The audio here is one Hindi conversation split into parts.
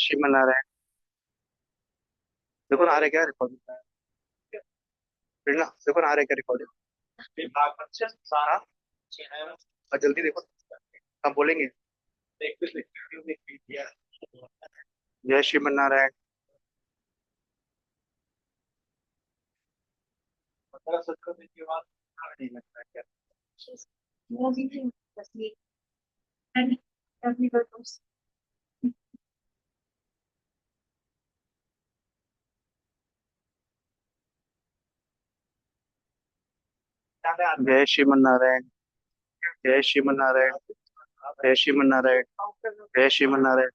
श्रीमन नारायण। देखो ना आ रहा है क्या रिकॉर्डिंग? प्रेरणा देखो ना आ रहा है क्या रिकॉर्डिंग? हाँ। और जल्दी देखो। हम बोलेंगे। जय श्रीमन नारायण। नहीं लगता है क्या? जय श्रीमन नारायण। जय श्रीमन नारायण। जय श्रीमन नारायण। जय श्रीमन नारायण।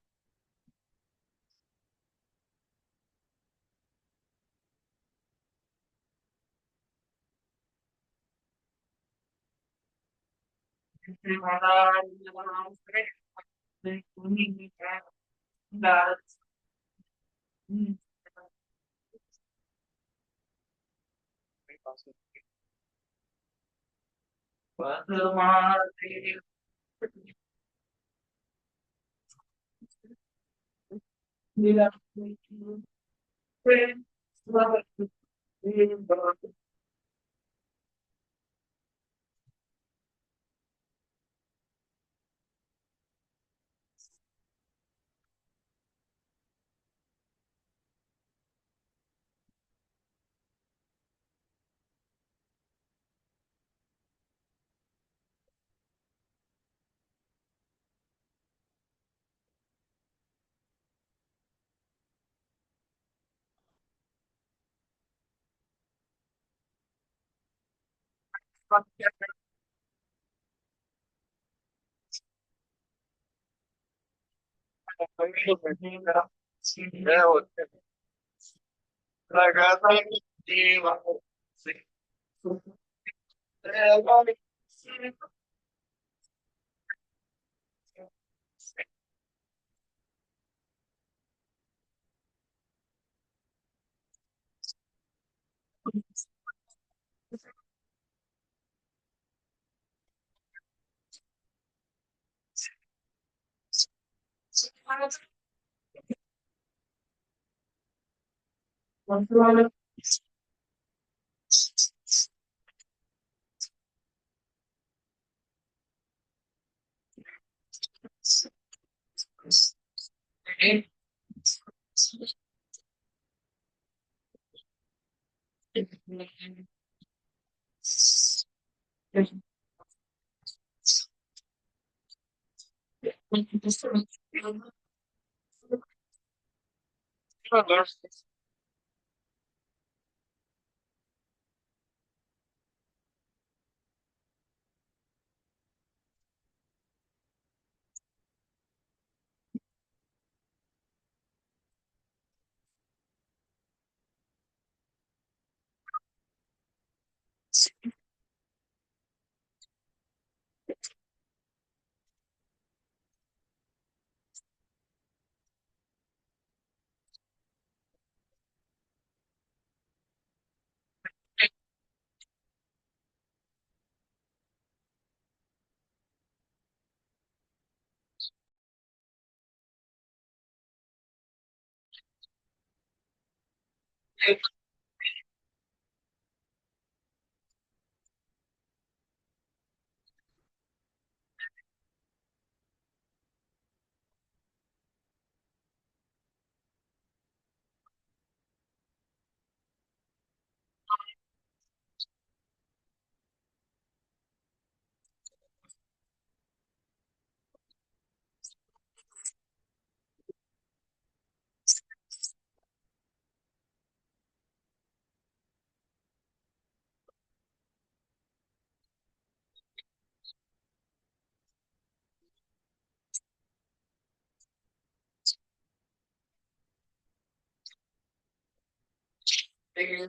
जय हो।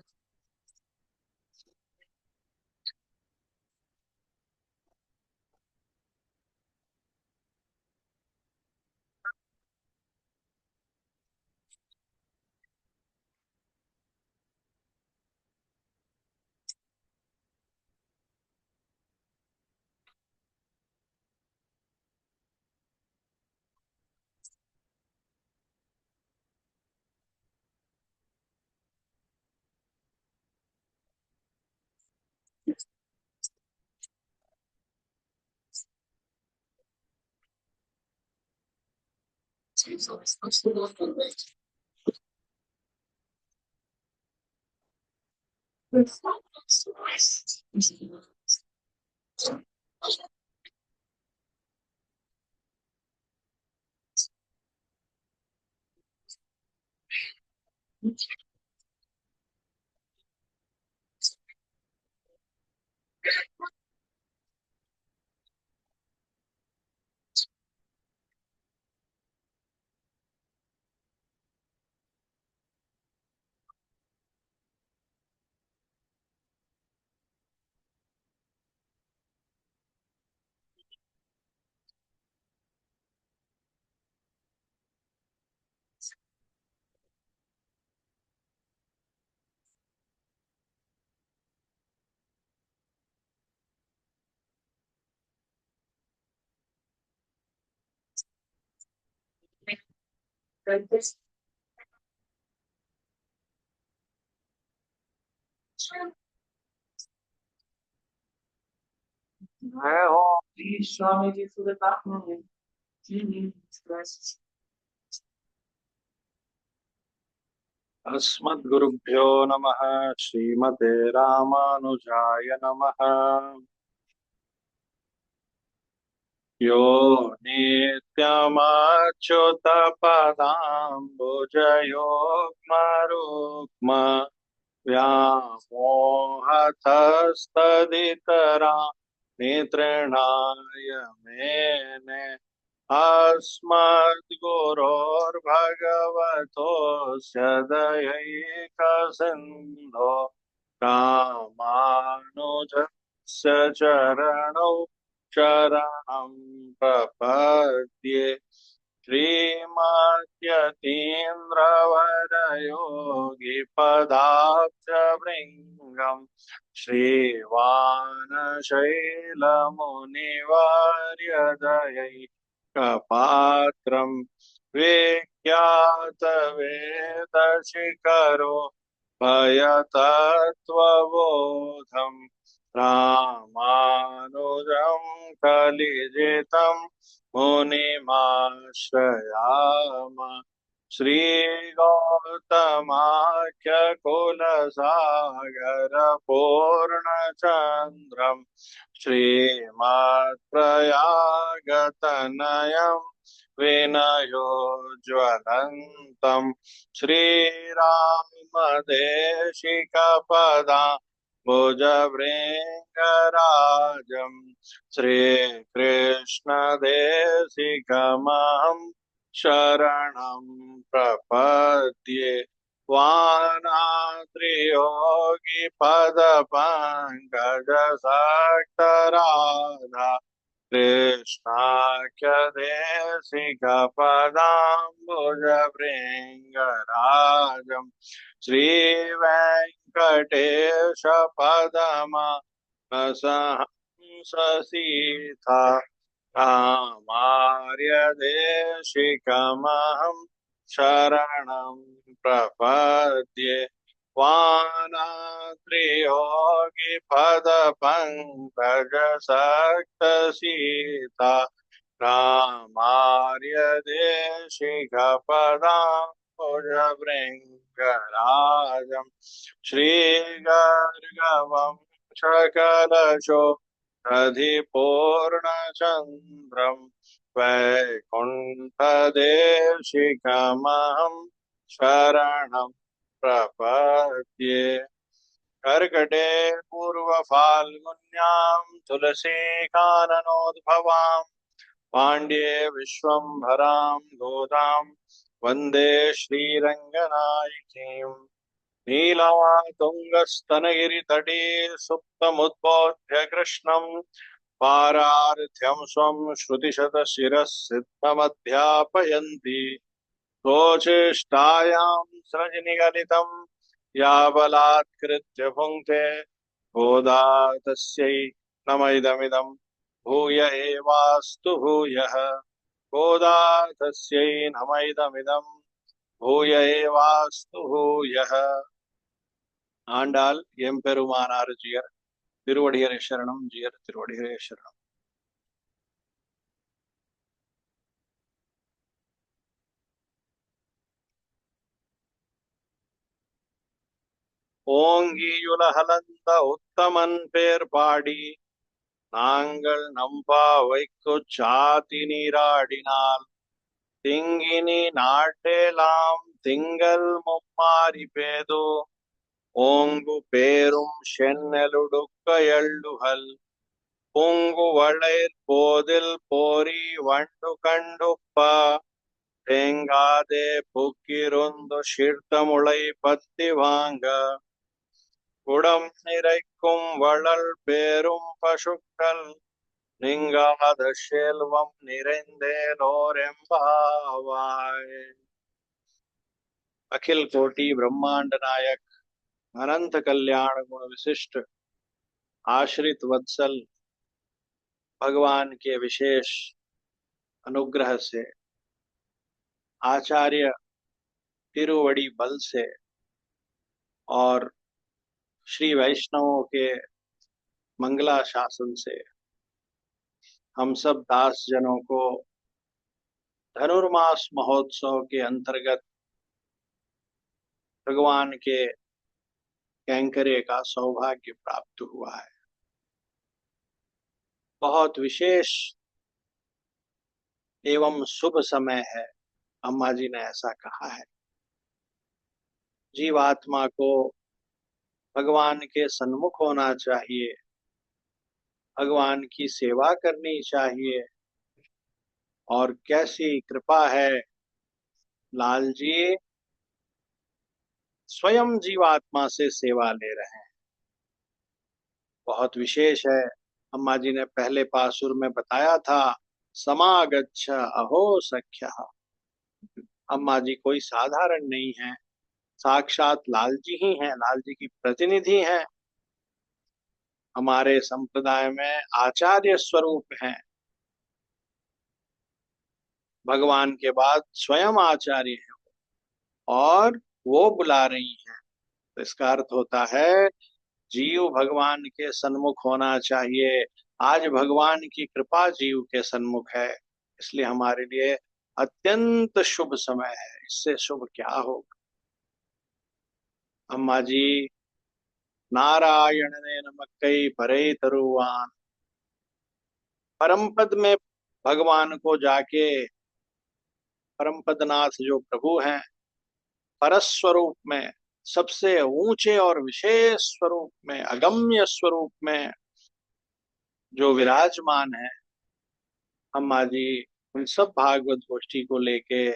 मैं हूँ स्वामी जी सुरता। अस्मद्गुरुभ्यो नमः। श्रीमते रामानुजाय नमः। यो नित्यमच्युतपदाम्बुजयोक्मरुक्म व्यामोहतस्तदितरा नितृणाय मेने अस्मद्गुरोर्भगवतोऽस्य दयैकसिन्धो रामानुजस्य चरणौ शरणं प्रपद्ये। श्रीमद्यतीन्द्रवरयोगिपदाब्जभृङ्गम् श्रीवानशैलमुनिवर्यदयैकपात्रम् विख्यातवेदशिखरो भयतत्त्वबोधम् रामानुजं कलिजितं मुनिमाश्रयाम। श्रीगौतमाख्यकुलसागरपूर्णचन्द्रं श्रीमत्प्रयागतनयं विनयोज्वलन्तं श्रीरामदेशिकपदा भुजभृङ्गराजं श्रीकृष्णदेशिकमहं शरणं प्रपद्ये। वानात्रियोगिपदपङ्कजसक्तराधा कृष्णाख्यदेशिकपदाम्बुजभृङ्गराजम् श्रीवेङ्कटेशपदमा सहंससीता रामार्यदेशिकमहं शरणं प्रपद्ये। वानात्रियोगिपदपङ्कजसक्तसीता रामार्यदेशिकपदाम्बुजभृङ्गराजम् श्रीगर्गवं सकलशो अधिपूर्णचन्द्रं वैकुण्ठदेशिकमहं शरणं प्रपद्ये। कर्कटे पूर्वफाल्गुन्यां तुलसीकाननोद्भवां पाण्ड्ये विश्वम्भरां गोदां वन्दे श्रीरङ्गनायकीम्। नीलातुङ्गस्तनगिरितटे सुप्तमुद्बोध्य कृष्णं पारार्थ्यं स्वं श्रुतिशतशिरः सिद्धमध्यापयन्ति। रोचेष्टायां स्रजनिगलितं या बलात्कृत्य भुङ्क्ते गोदा तस्यै नमैदमिदं भूय एवास्तु भूयः। गोदा तस्यै नमैदमिदं भूय एवास्तु भूयः। ஆண்டாள் எம்பெருமானார் ஜியர் திருவடிகளே சரணம். ஜியர் திருவடிகளே சரணம். ஓங்கியுலகலந்த உத்தமன் பேர் பாடி நாங்கள் நம்பா வைக்குச் சாத்தி நீராடினால் திங்கினி நாட்டேலாம் திங்கள் மும்மாரி பேது ஓங்கு பேரும் சென்னலுடுக்க எள்ளுகல் பொங்கு வளைர் போதில் போரி வண்டு கண்டுப்ப தேங்காதே புக்கிருந்து சிர்த்தமுளை பத்தி வாங்க குடம் நிறைக்கும் வளல் பேரும் பசுக்கள் நீங்காத செல்வம் நிறைந்தேலோரெம்பாவாய். अखिल कोटि ब्रह्मांड नायक अनंत कल्याण गुण विशिष्ट आश्रित वत्सल भगवान के विशेष अनुग्रह से आचार्य तिरुवड़ी बल से और श्री वैष्णवों के मंगला शासन से हम सब दास जनों को धनुर्मास महोत्सव के अंतर्गत भगवान के कैंकरे का सौभाग्य प्राप्त हुआ है। बहुत विशेष एवं शुभ समय है, अम्मा जी ने ऐसा कहा है। जीवात्मा को भगवान के सन्मुख होना चाहिए, भगवान की सेवा करनी चाहिए। और कैसी कृपा है, लाल जी स्वयं जीवात्मा से सेवा ले रहे हैं, बहुत विशेष है। अम्मा जी ने पहले पासुर में बताया था, समागच्छ अहो सख्या। अम्मा जी कोई साधारण नहीं है, साक्षात लाल जी ही हैं, लाल जी की प्रतिनिधि हैं, हमारे संप्रदाय में आचार्य स्वरूप हैं। भगवान के बाद स्वयं आचार्य हैं और वो बुला रही हैं। तो इसका अर्थ होता है जीव भगवान के सन्मुख होना चाहिए। आज भगवान की कृपा जीव के सन्मुख है, इसलिए हमारे लिए अत्यंत शुभ समय है। इससे शुभ क्या होगा। अम्मा जी नारायण ने नमक्कई परे तरुवान, परम पद में भगवान को जाके, परम पदनाथ जो प्रभु हैं, परस्वरूप में सबसे ऊंचे और विशेष स्वरूप में, अगम्य स्वरूप में जो विराजमान है, अम्मा जी उन सब भागवत गोष्ठी को लेके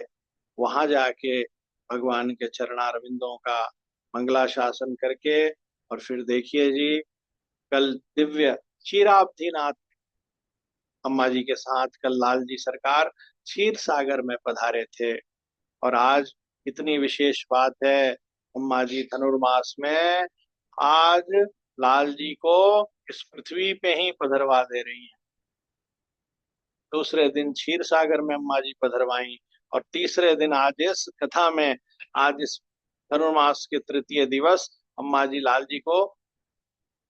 वहां जाके भगवान के चरणारविंदों का मंगला शासन करके, और फिर देखिए जी कल दिव्य क्षीराब्धिनाथ अम्मा जी के साथ कल लाल जी सरकार क्षीर सागर में पधारे थे। और आज इतनी विशेष बात है, अम्मा जी धनुर्मास में आज लाल जी को इस पृथ्वी पे ही पधरवा दे रही हैं। दूसरे दिन क्षीर सागर में अम्मा जी पधरवाई, और तीसरे दिन आज इस कथा में, आज इस धनुर्मास के तृतीय दिवस अम्मा जी लाल जी को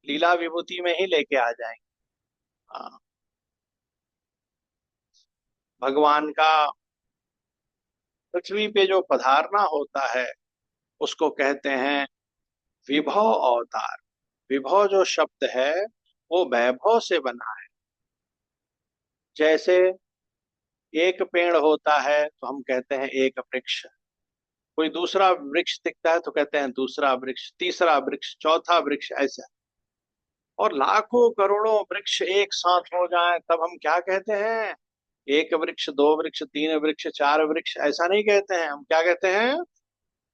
लीला विभूति में ही लेके आ जाएंगे। हाँ, भगवान का पृथ्वी पे जो पधारना होता है उसको कहते हैं विभव अवतार। विभव जो शब्द है वो वैभव से बना है। जैसे एक पेड़ होता है तो हम कहते हैं एक वृक्ष, कोई दूसरा वृक्ष दिखता है तो कहते हैं दूसरा वृक्ष, तीसरा वृक्ष, चौथा वृक्ष, ऐसा। और लाखों करोड़ों वृक्ष एक साथ हो जाएं तब हम क्या कहते हैं, एक वृक्ष, दो वृक्ष, तीन वृक्ष, चार वृक्ष, ऐसा नहीं कहते हैं। हम क्या कहते हैं,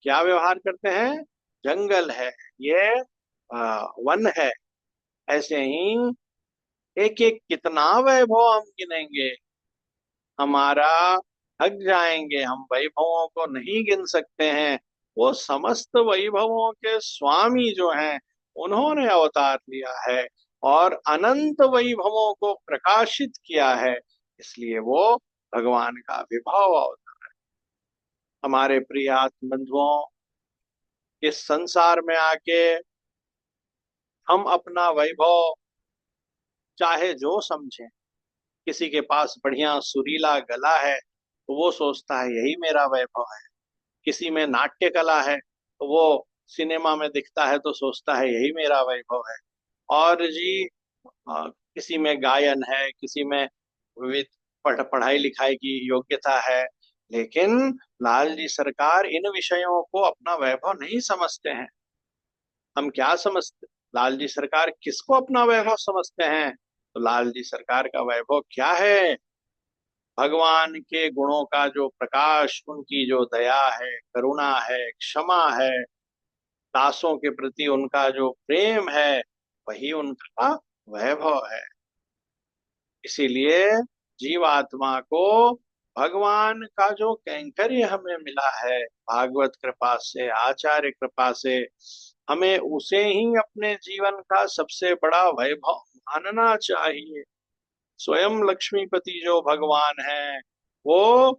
क्या व्यवहार करते हैं, जंगल है ये, वन है। ऐसे ही एक एक कितना वैभव हम गिनेंगे, हमारा थक जाएंगे, हम वैभवों को नहीं गिन सकते हैं। वो समस्त वैभवों के स्वामी जो हैं उन्होंने अवतार लिया है और अनंत वैभवों को प्रकाशित किया है, इसलिए वो भगवान का विभव अवतार। हमारे प्रिय आत्म बंधुओं, इस संसार में आके हम अपना वैभव चाहे जो समझें, किसी के पास बढ़िया सुरीला गला है तो वो सोचता है यही मेरा वैभव है, किसी में नाट्य कला है तो वो सिनेमा में दिखता है तो सोचता है यही मेरा वैभव है। और जी किसी में गायन है, किसी में विविध पढ़ाई लिखाई की योग्यता है, लेकिन लाल जी सरकार इन विषयों को अपना वैभव नहीं समझते हैं। हम क्या समझते, लाल जी सरकार किसको अपना वैभव समझते हैं? तो लाल जी सरकार का वैभव क्या है? भगवान के गुणों का जो प्रकाश, उनकी जो दया है, करुणा है, क्षमा है, दासों के प्रति उनका जो प्रेम है, वही उनका वैभव है। इसीलिए जीवात्मा को भगवान का जो कैंकर्य हमें मिला है भागवत कृपा से, आचार्य कृपा से, हमें उसे ही अपने जीवन का सबसे बड़ा वैभव मानना चाहिए। स्वयं लक्ष्मीपति जो भगवान है, वो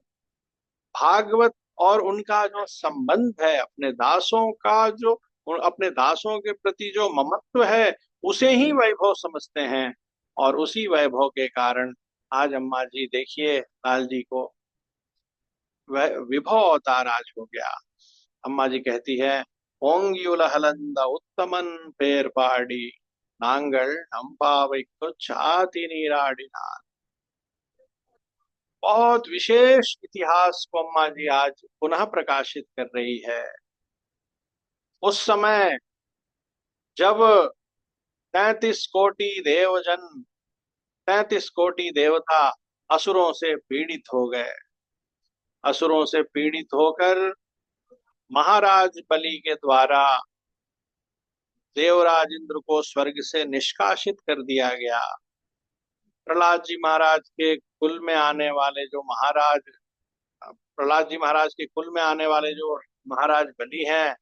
भागवत और उनका जो संबंध है, अपने दासों का जो, अपने दासों के प्रति जो ममत्व है, उसे ही वैभव समझते हैं। और उसी वैभव के कारण आज अम्मा जी देखिए, लाल जी को वह विभव अवतार आज हो गया। अम्मा जी कहती है, ओंग्युल हलंद उत्तमन पेर पाड़ी नांगल नंपावै छाती नीराडिना। बहुत विशेष इतिहास को अम्मा जी आज पुनः प्रकाशित कर रही है। उस समय जब 33 कोटि देवजन, 33 कोटि देवता असुरों से पीड़ित हो गए, असुरों से पीड़ित होकर महाराज बलि के द्वारा देवराज इंद्र को स्वर्ग से निष्कासित कर दिया गया। प्रहलाद जी महाराज के कुल में आने वाले जो महाराज, प्रहलाद जी महाराज के कुल में आने वाले जो महाराज बलि हैं,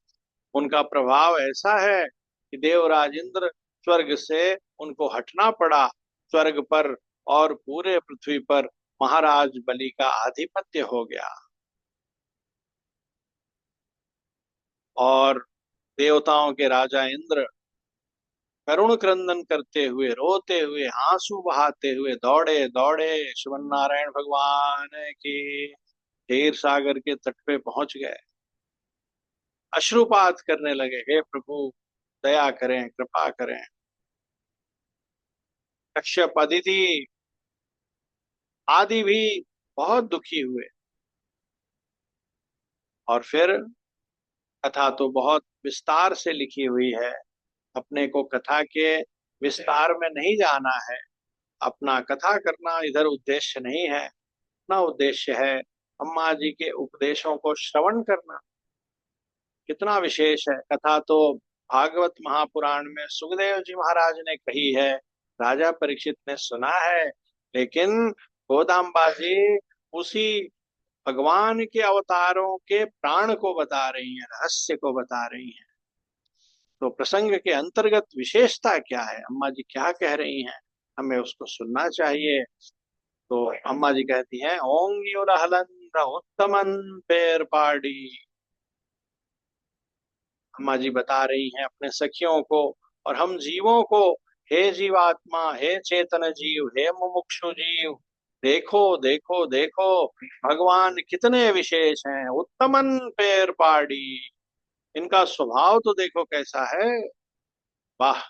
उनका प्रभाव ऐसा है कि देवराज इंद्र स्वर्ग से उनको हटना पड़ा स्वर्ग पर, और पूरे पृथ्वी पर महाराज बलि का आधिपत्य हो गया। और देवताओं के राजा इंद्र करुण क्रंदन करते हुए, रोते हुए, आंसू बहाते हुए दौड़े दौड़े श्रीमन नारायण भगवान की क्षीर सागर के तट पे पहुंच गए। अश्रुपात करने लगे, हे प्रभु दया करें, कृपा करें। कश्यप, अदिति आदि भी बहुत दुखी हुए। और फिर कथा तो बहुत विस्तार से लिखी हुई है, अपने को कथा के विस्तार में नहीं जाना है। अपना कथा करना इधर उद्देश्य नहीं है। अपना उद्देश्य है अम्मा जी के उपदेशों को श्रवण करना। कितना विशेष है कथा तो। भागवत महापुराण में सुखदेव जी महाराज ने कही है, राजा परीक्षित ने सुना है, लेकिन गोदाम्बा जी उसी भगवान के अवतारों के प्राण को बता रही हैं, रहस्य को बता रही हैं। तो प्रसंग के अंतर्गत विशेषता क्या है, अम्मा जी क्या कह रही हैं, हमें उसको सुनना चाहिए। तो अम्मा जी कहती हैं, ओंग्युरहलंद उत्तमन पेर पाड़ी। अम्मा जी बता रही हैं अपने सखियों को और हम जीवों को, हे जीवात्मा, हे चेतन जीव, हे मुमुक्षु जीव, देखो देखो देखो, भगवान कितने विशेष हैं। उत्तमन पेर पाड़ी, इनका स्वभाव तो देखो कैसा है। वाह।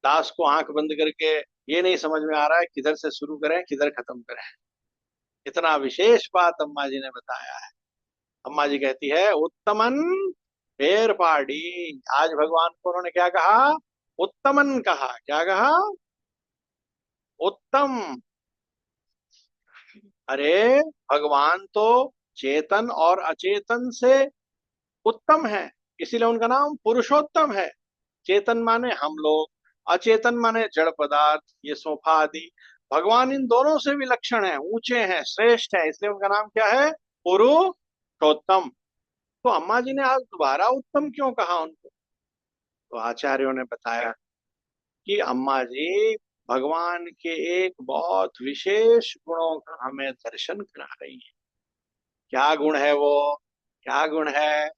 दास को आंख बंद करके ये नहीं समझ में आ रहा है किधर से शुरू करें किधर खत्म करें। इतना विशेष बात अम्मा जी ने बताया है। अम्मा जी कहती है, उत्तमन पेर पाड़ी। आज भगवान को उन्होंने क्या कहा? उत्तमन कहा। क्या कहा? उत्तम। अरे भगवान तो चेतन और अचेतन से उत्तम है, इसीलिए उनका नाम पुरुषोत्तम है। चेतन माने हम लोग, अचेतन माने जड़ पदार्थ, ये सोफा आदि। भगवान इन दोनों से विलक्षण है, ऊंचे हैं, श्रेष्ठ है, इसलिए उनका नाम क्या है? पुरुषोत्तम। तो अम्मा जी ने आज दोबारा उत्तम क्यों कहा उनको? तो आचार्यों ने बताया कि अम्मा जी भगवान के एक बहुत विशेष गुणों का हमें दर्शन करा रही है। क्या गुण है वो? क्या गुण है?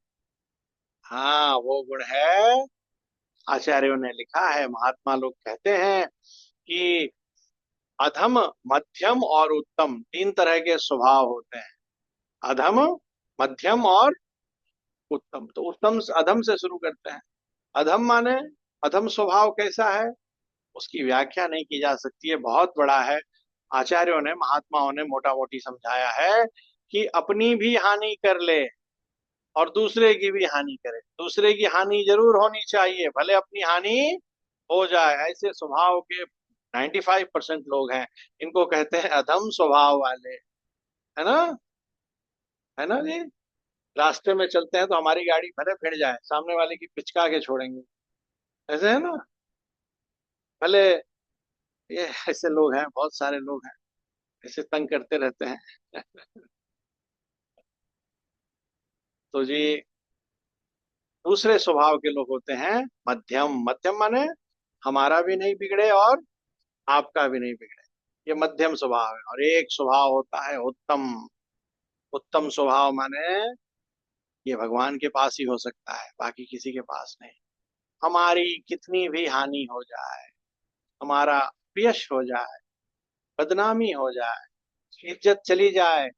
हाँ, वो गुण है, आचार्यों ने लिखा है, महात्मा लोग कहते हैं कि अधम, मध्यम और उत्तम, तीन तरह के स्वभाव होते हैं। अधम, मध्यम और उत्तम, तो उत्तम अधम से शुरू करते हैं। अधम माने अधम स्वभाव कैसा है, उसकी व्याख्या नहीं की जा सकती है, बहुत बड़ा है। आचार्यों ने, महात्माओं ने मोटा मोटी समझाया है कि अपनी भी हानि कर ले और दूसरे की भी हानि करे। दूसरे की हानि जरूर होनी चाहिए, भले अपनी हानि हो जाए। ऐसे स्वभाव के 95% लोग हैं, इनको कहते हैं अधम स्वभाव वाले, है ना? है ना जी? रास्ते में चलते हैं तो हमारी गाड़ी भले भिड़ जाए, सामने वाले की पिचका के छोड़ेंगे, ऐसे है ना? भले, ये ऐसे लोग हैं, बहुत सारे लोग हैं, ऐसे तंग करते रहते हैं। तो जी, दूसरे स्वभाव के लोग होते हैं मध्यम। मध्यम माने हमारा भी नहीं बिगड़े और आपका भी नहीं बिगड़े, ये मध्यम स्वभाव है। और एक स्वभाव होता है उत्तम। उत्तम स्वभाव माने ये भगवान के पास ही हो सकता है, बाकी किसी के पास नहीं। हमारी कितनी भी हानि हो जाए, हमारा अपयश हो जाए, बदनामी हो जाए, इज्जत चली जाए,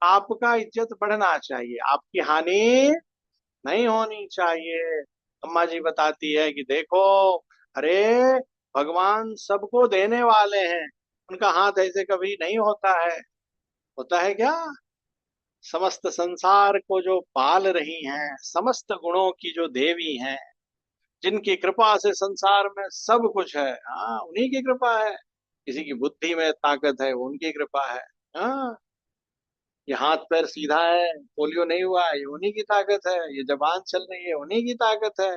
आपका इज्जत बढ़ना चाहिए, आपकी हानि नहीं होनी चाहिए। अम्मा जी बताती है कि देखो, अरे भगवान सबको देने वाले हैं, उनका हाथ ऐसे कभी नहीं होता है। होता है क्या? समस्त संसार को जो पाल रही हैं, समस्त गुणों की जो देवी हैं, जिनकी कृपा से संसार में सब कुछ है, हाँ उन्हीं की कृपा है। किसी की बुद्धि में ताकत है, वो उनकी कृपा है। हाँ, ये हाथ पैर सीधा है, पोलियो नहीं हुआ है, ये उन्हीं की ताकत है। ये जबान चल रही है, उन्हीं की ताकत है।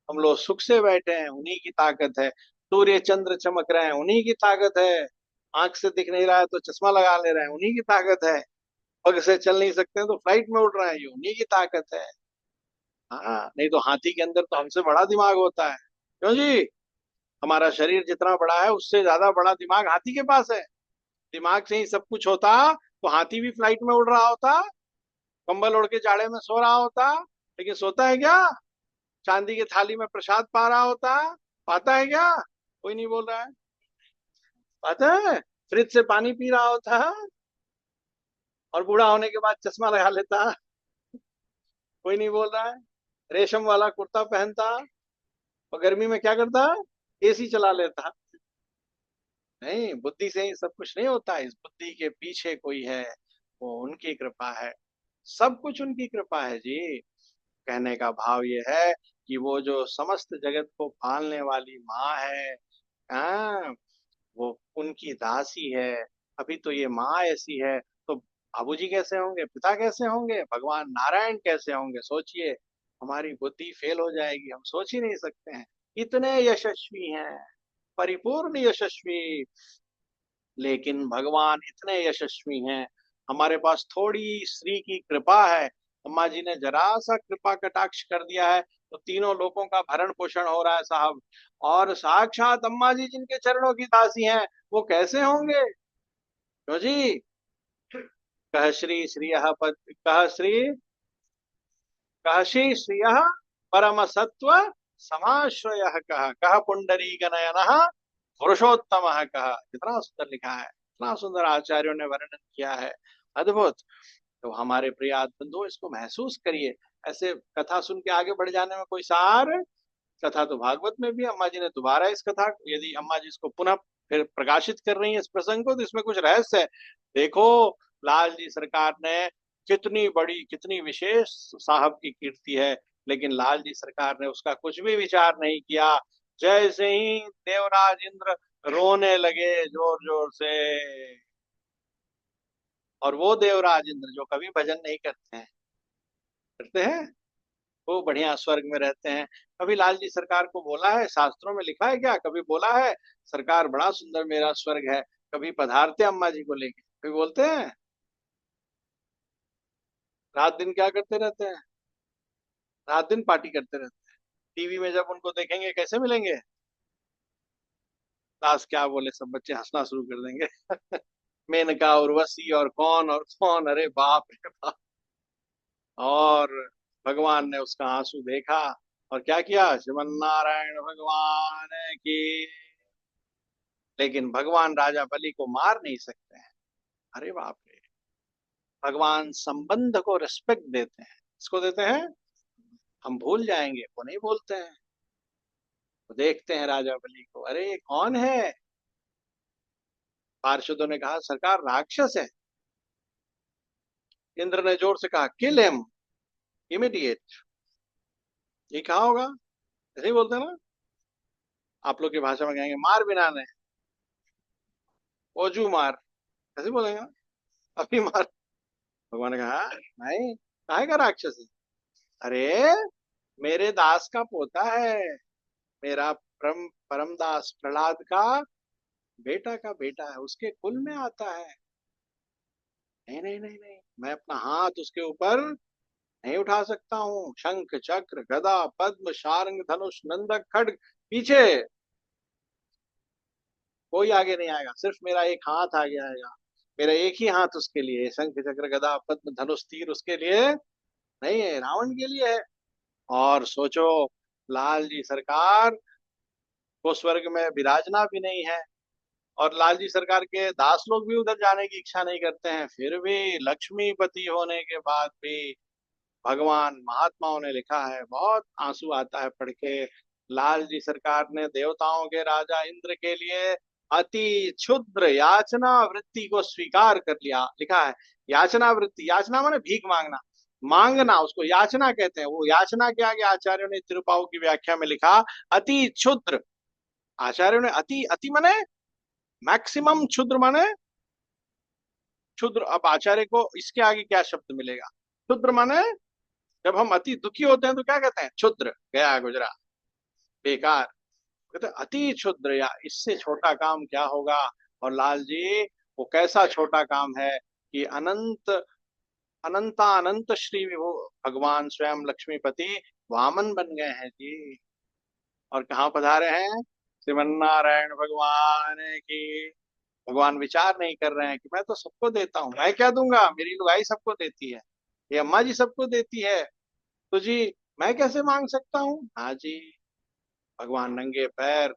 हम लोग सुख से बैठे हैं, उन्हीं की ताकत है। सूर्य चंद्र चमक रहे हैं, उन्हीं की ताकत है। आंख से दिख नहीं रहा है तो चश्मा लगा ले रहे हैं, उन्हीं की ताकत है। पग से चल नहीं सकते हैं तो फ्लाइट में उड़ रहे हैं, ये उन्हीं की ताकत है। हाँ, नहीं तो हाथी के अंदर तो हमसे बड़ा दिमाग होता है, क्यों जी? हमारा शरीर जितना बड़ा है, उससे ज्यादा बड़ा दिमाग हाथी के पास है। दिमाग से ही सब कुछ होता तो हाथी भी फ्लाइट में उड़ रहा होता, कंबल ओढ़ के जाड़े में सो रहा होता। लेकिन सोता है क्या? चांदी की थाली में प्रसाद पा रहा होता। पाता है क्या? कोई नहीं बोल रहा है। पाता है? फ्रिज से पानी पी रहा होता और बूढ़ा होने के बाद चश्मा लगा लेता। कोई नहीं बोल रहा है। रेशम वाला कुर्ता पहनता और गर्मी में क्या करता? एसी चला लेता। नहीं, बुद्धि से ही सब कुछ नहीं होता, इस बुद्धि के पीछे कोई है, वो उनकी कृपा है। सब कुछ उनकी कृपा है जी। कहने का भाव ये है कि वो जो समस्त जगत को पालने वाली माँ है, हाँ, वो उनकी दासी है। अभी तो ये माँ ऐसी है, तो बाबूजी कैसे होंगे, पिता कैसे होंगे, भगवान नारायण कैसे होंगे? सोचिए, हमारी बुद्धि फेल हो जाएगी, हम सोच ही नहीं सकते हैं। इतने यशस्वी हैं, परिपूर्ण यशस्वी, लेकिन भगवान इतने यशस्वी हैं। हमारे पास थोड़ी श्री की कृपा है, अम्मा जी ने जरा सा कृपा कटाक्ष कर दिया है तो तीनों लोगों का भरण पोषण हो रहा है साहब। और साक्षात अम्मा जी जिनके चरणों की दासी हैं, वो कैसे होंगे? क्यों जी? कह श्री श्रिय पद, कह श्री, कह श्री श्रिय परम सत्व समाश्रय, कह कह पुंडरीक नयन पुरुषोत्तम, कहा। कितना सुंदर लिखा है, इतना सुंदर आचार्यों ने वर्णन किया है, अद्भुत। तो हमारे प्रिय बंधु, इसको महसूस करिए। ऐसे कथा सुन के आगे बढ़ जाने में कोई सार। कथा तो भागवत में भी, अम्मा जी ने दोबारा इस कथा, यदि अम्मा जी इसको पुनः फिर प्रकाशित कर रही है इस प्रसंग को, तो इसमें कुछ रहस्य है। देखो, लाल जी सरकार ने कितनी बड़ी, कितनी विशेष साहब की कीर्ति है, लेकिन लाल जी सरकार ने उसका कुछ भी विचार नहीं किया। जैसे ही देवराज इंद्र रोने लगे जोर जोर से, और वो देवराज इंद्र जो कभी भजन नहीं करते हैं, करते हैं, वो बढ़िया स्वर्ग में रहते हैं। कभी लाल जी सरकार को बोला है, शास्त्रों में लिखा है क्या, कभी बोला है सरकार बड़ा सुंदर मेरा स्वर्ग है? कभी पधारते अम्मा जी को लेके, कभी बोलते हैं? रात दिन क्या करते रहते हैं? रात दिन पार्टी करते रहते हैं। टीवी में जब उनको देखेंगे कैसे मिलेंगे? दास क्या बोले, सब बच्चे हंसना शुरू कर देंगे। मेनका उर्वशी और कौन, अरे बाप रे बाप। और भगवान ने उसका आंसू देखा और क्या किया? श्रीमन नारायण भगवान की। लेकिन भगवान राजा बलि को मार नहीं सकते हैं। अरे बाप रे! भगवान संबंध को रिस्पेक्ट देते हैं। इसको देते हैं, हम भूल जाएंगे, वो नहीं बोलते हैं। वो देखते हैं राजा बलि को, अरे ये कौन है। पार्षदों ने कहा सरकार राक्षस है। इंद्र ने जोर से कहा किल हिम इमीडिएट। ये कहा होगा, ऐसे ही बोलते हैं ना, आप लोग की भाषा में कहेंगे मार बिना ने, ओजू मार, ऐसे ही बोलेंगे ना, अभी मार। भगवान ने कहा नहीं, काहे का राक्षस है। अरे मेरे दास का पोता है, मेरा परम परम दास प्रहलाद का बेटा का बेटा है, उसके कुल में आता है। नहीं नहीं नहीं नहीं, मैं अपना हाथ उसके ऊपर नहीं उठा सकता हूँ। शंख चक्र गदा पद्म शार्ंग धनुष नंदक खड्ग पीछे, कोई आगे नहीं आएगा, सिर्फ मेरा एक हाथ आगे आएगा। मेरा एक ही हाथ उसके लिए, शंख चक्र गदा पद्म धनुष तीर उसके लिए नहीं है, रावण के लिए है। और सोचो, लाल जी सरकार को स्वर्ग में विराजना भी नहीं है, और लाल जी सरकार के दास लोग भी उधर जाने की इच्छा नहीं करते हैं, फिर भी लक्ष्मीपति होने के बाद भी भगवान महात्माओं ने लिखा है, बहुत आंसू आता है पढ़ के, लाल जी सरकार ने देवताओं के राजा इंद्र के लिए अति क्षुद्र याचना वृत्ति को स्वीकार कर लिया। लिखा है याचना वृत्ति, याचना माने भीख मांगना, मांगना उसको याचना कहते हैं। वो याचना के आगे आचार्यों ने तिरुपाऊ की व्याख्या में लिखा अति क्षुद्र। आचार्यों ने अति, अति माने मैक्सिमम, क्षुद्र माने क्षुद्र। अब आचार्य को इसके आगे क्या शब्द मिलेगा। क्षुद्र माने जब हम अति दुखी होते हैं तो क्या कहते हैं, क्षुद्र, गया गुजरा, बेकार। कहते हैं अति क्षुद्र, या इससे छोटा काम क्या होगा। और लाल जी वो कैसा छोटा काम है कि अनंत अनंता अनंत श्री विभु भगवान स्वयं लक्ष्मीपति वामन बन गए हैं जी। और कहाँ पधारे हैं, श्रीमन्नारायण भगवान की। भगवान विचार नहीं कर रहे हैं कि मैं तो सबको देता हूँ, मैं क्या दूंगा, मेरी लुगाई सबको देती है, ये अम्मा जी सबको देती है, तो जी मैं कैसे मांग सकता हूँ। हाँ जी, भगवान नंगे पैर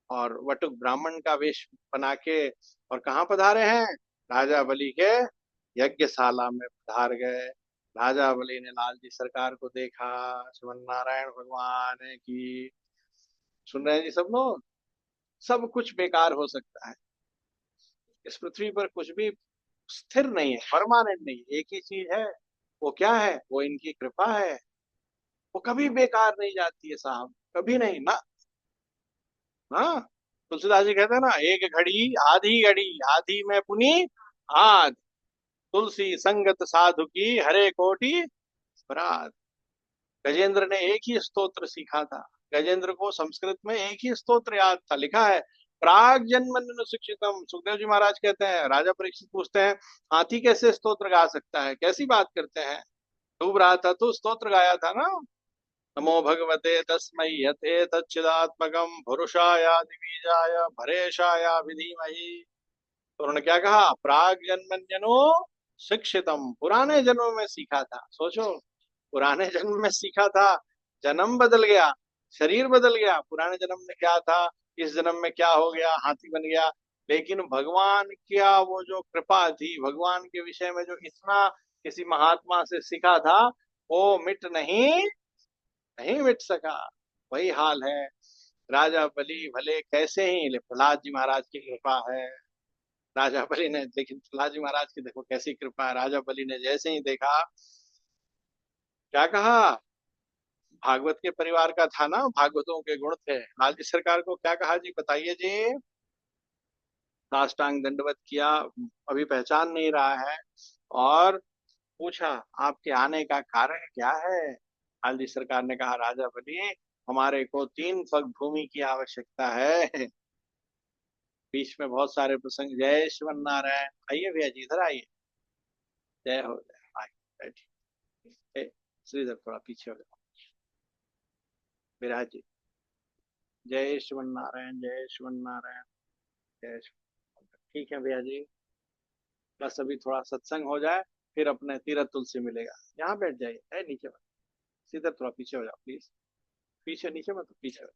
और वटुक ब्राह्मण का वेश बना के और कहाँ पधारे हैं, राजा बलि के यज्ञशाला में पधार गए। राजा बलि ने लाल जी सरकार को देखा, श्रीमन नारायण भगवान की। सुन रहे हैं जी सब लोग, सब कुछ बेकार हो सकता है इस पृथ्वी पर, कुछ भी स्थिर नहीं है, परमानेंट नहीं। एक ही चीज है, वो क्या है, वो इनकी कृपा है। वो कभी बेकार नहीं जाती है साहब, कभी नहीं ना। हाँ, तुलसीदास जी कहते हैं ना, एक घड़ी आधी घड़ी, आधी में पुनी आध, तुलसी संगत साधु की हरे कोटि अपराध। गजेंद्र ने एक ही स्तोत्र सीखा था, गजेंद्र को संस्कृत में एक ही स्तोत्र याद था। लिखा है प्राग जन्म शिक्षितम। सुखदेव जी महाराज कहते हैं, राजा परीक्षित पूछते हैं हाथी कैसे स्तोत्र गा सकता है, कैसी बात करते हैं, डूब रहा था तो स्तोत्र गाया था ना। नमो भगवते तस्मै यथे तच्चिदात्मकम पुरुषाया दिवीजाय भरेशाया विधीमहि। तो उन्होंने क्या कहा, प्राग जन्मन्यनो शिक्षितम, पुराने जन्म में सीखा था। सोचो, पुराने जन्म में सीखा था, जन्म बदल गया, शरीर बदल गया, पुराने जन्म में क्या था, इस जन्म में क्या हो गया, हाथी बन गया। लेकिन भगवान क्या वो जो कृपा थी, भगवान के विषय में जो इतना किसी महात्मा से सीखा था, वो मिट नहीं, नहीं मिट सका। वही हाल है। राजा बलि भले कैसे ही, प्रहलाद जी महाराज की कृपा है। राजा बलि ने, लेकिन प्रहलाद जी महाराज की देखो कैसी कृपा है, राजा बलि ने जैसे ही देखा, क्या कहा, भागवत के परिवार का था ना, भागवतों के गुण थे। लाल जी सरकार को क्या कहा जी, बताइए जी। साष्टांग दंडवत किया, अभी पहचान नहीं रहा है, और पूछा आपके आने का कारण क्या है। लाल जी सरकार ने कहा राजा बलि, हमारे को 3 पग भूमि की आवश्यकता है। बीच में बहुत सारे प्रसंग, जय श्रीमन नारायण, आइए भैया जी इधर आइए, जय हो जय, आइए बैठिए। श्रीधर थोड़ा पीछे हो जाओ, विराज जी, जय श्रीमन नारायण, जय श्रीमन नारायण, जय ठीक है भैया जी, बस अभी थोड़ा सत्संग हो जाए, फिर अपने तीरथ तुलसी मिलेगा। यहाँ बैठ जाइए, है नीचे मत, सीधे थोड़ा पीछे हो जाओ प्लीज, पीछे, नीचे मत, पीछे हो जाओ,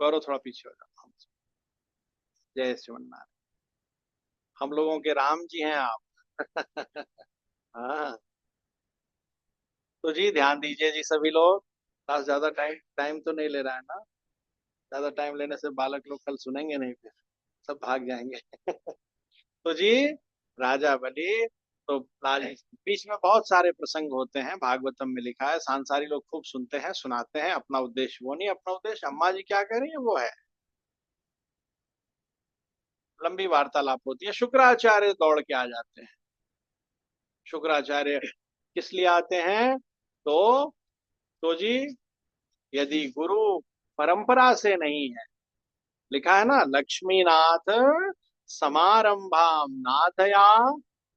गौरव थोड़ा पीछे हो जाओ। जय श्रीमन नारायण, हम लोगों के राम जी हैं आप। हाँ, तो जी ध्यान दीजिए जी सभी लोग। क्लास ज्यादा टाइम टाइम तो नहीं ले रहा है ना? ज्यादा टाइम लेने से बालक लोग कल सुनेंगे नहीं, फिर सब भाग जाएंगे। तो जी राजा बलि, तो बीच में बहुत सारे प्रसंग होते हैं, भागवतम में लिखा है, सांसारी लोग खूब सुनते हैं, सुनाते हैं, अपना उद्देश्य वो नहीं, अपना उद्देश्य अम्मा जी क्या कह रही है वो है। लंबी वार्तालाप होती है, शुक्राचार्य दौड़ के आ जाते हैं। शुक्राचार्य किस लिए आते हैं? तो जी यदि गुरु परंपरा से नहीं है, लिखा है ना, लक्ष्मी नाथ समारंभाम नाथया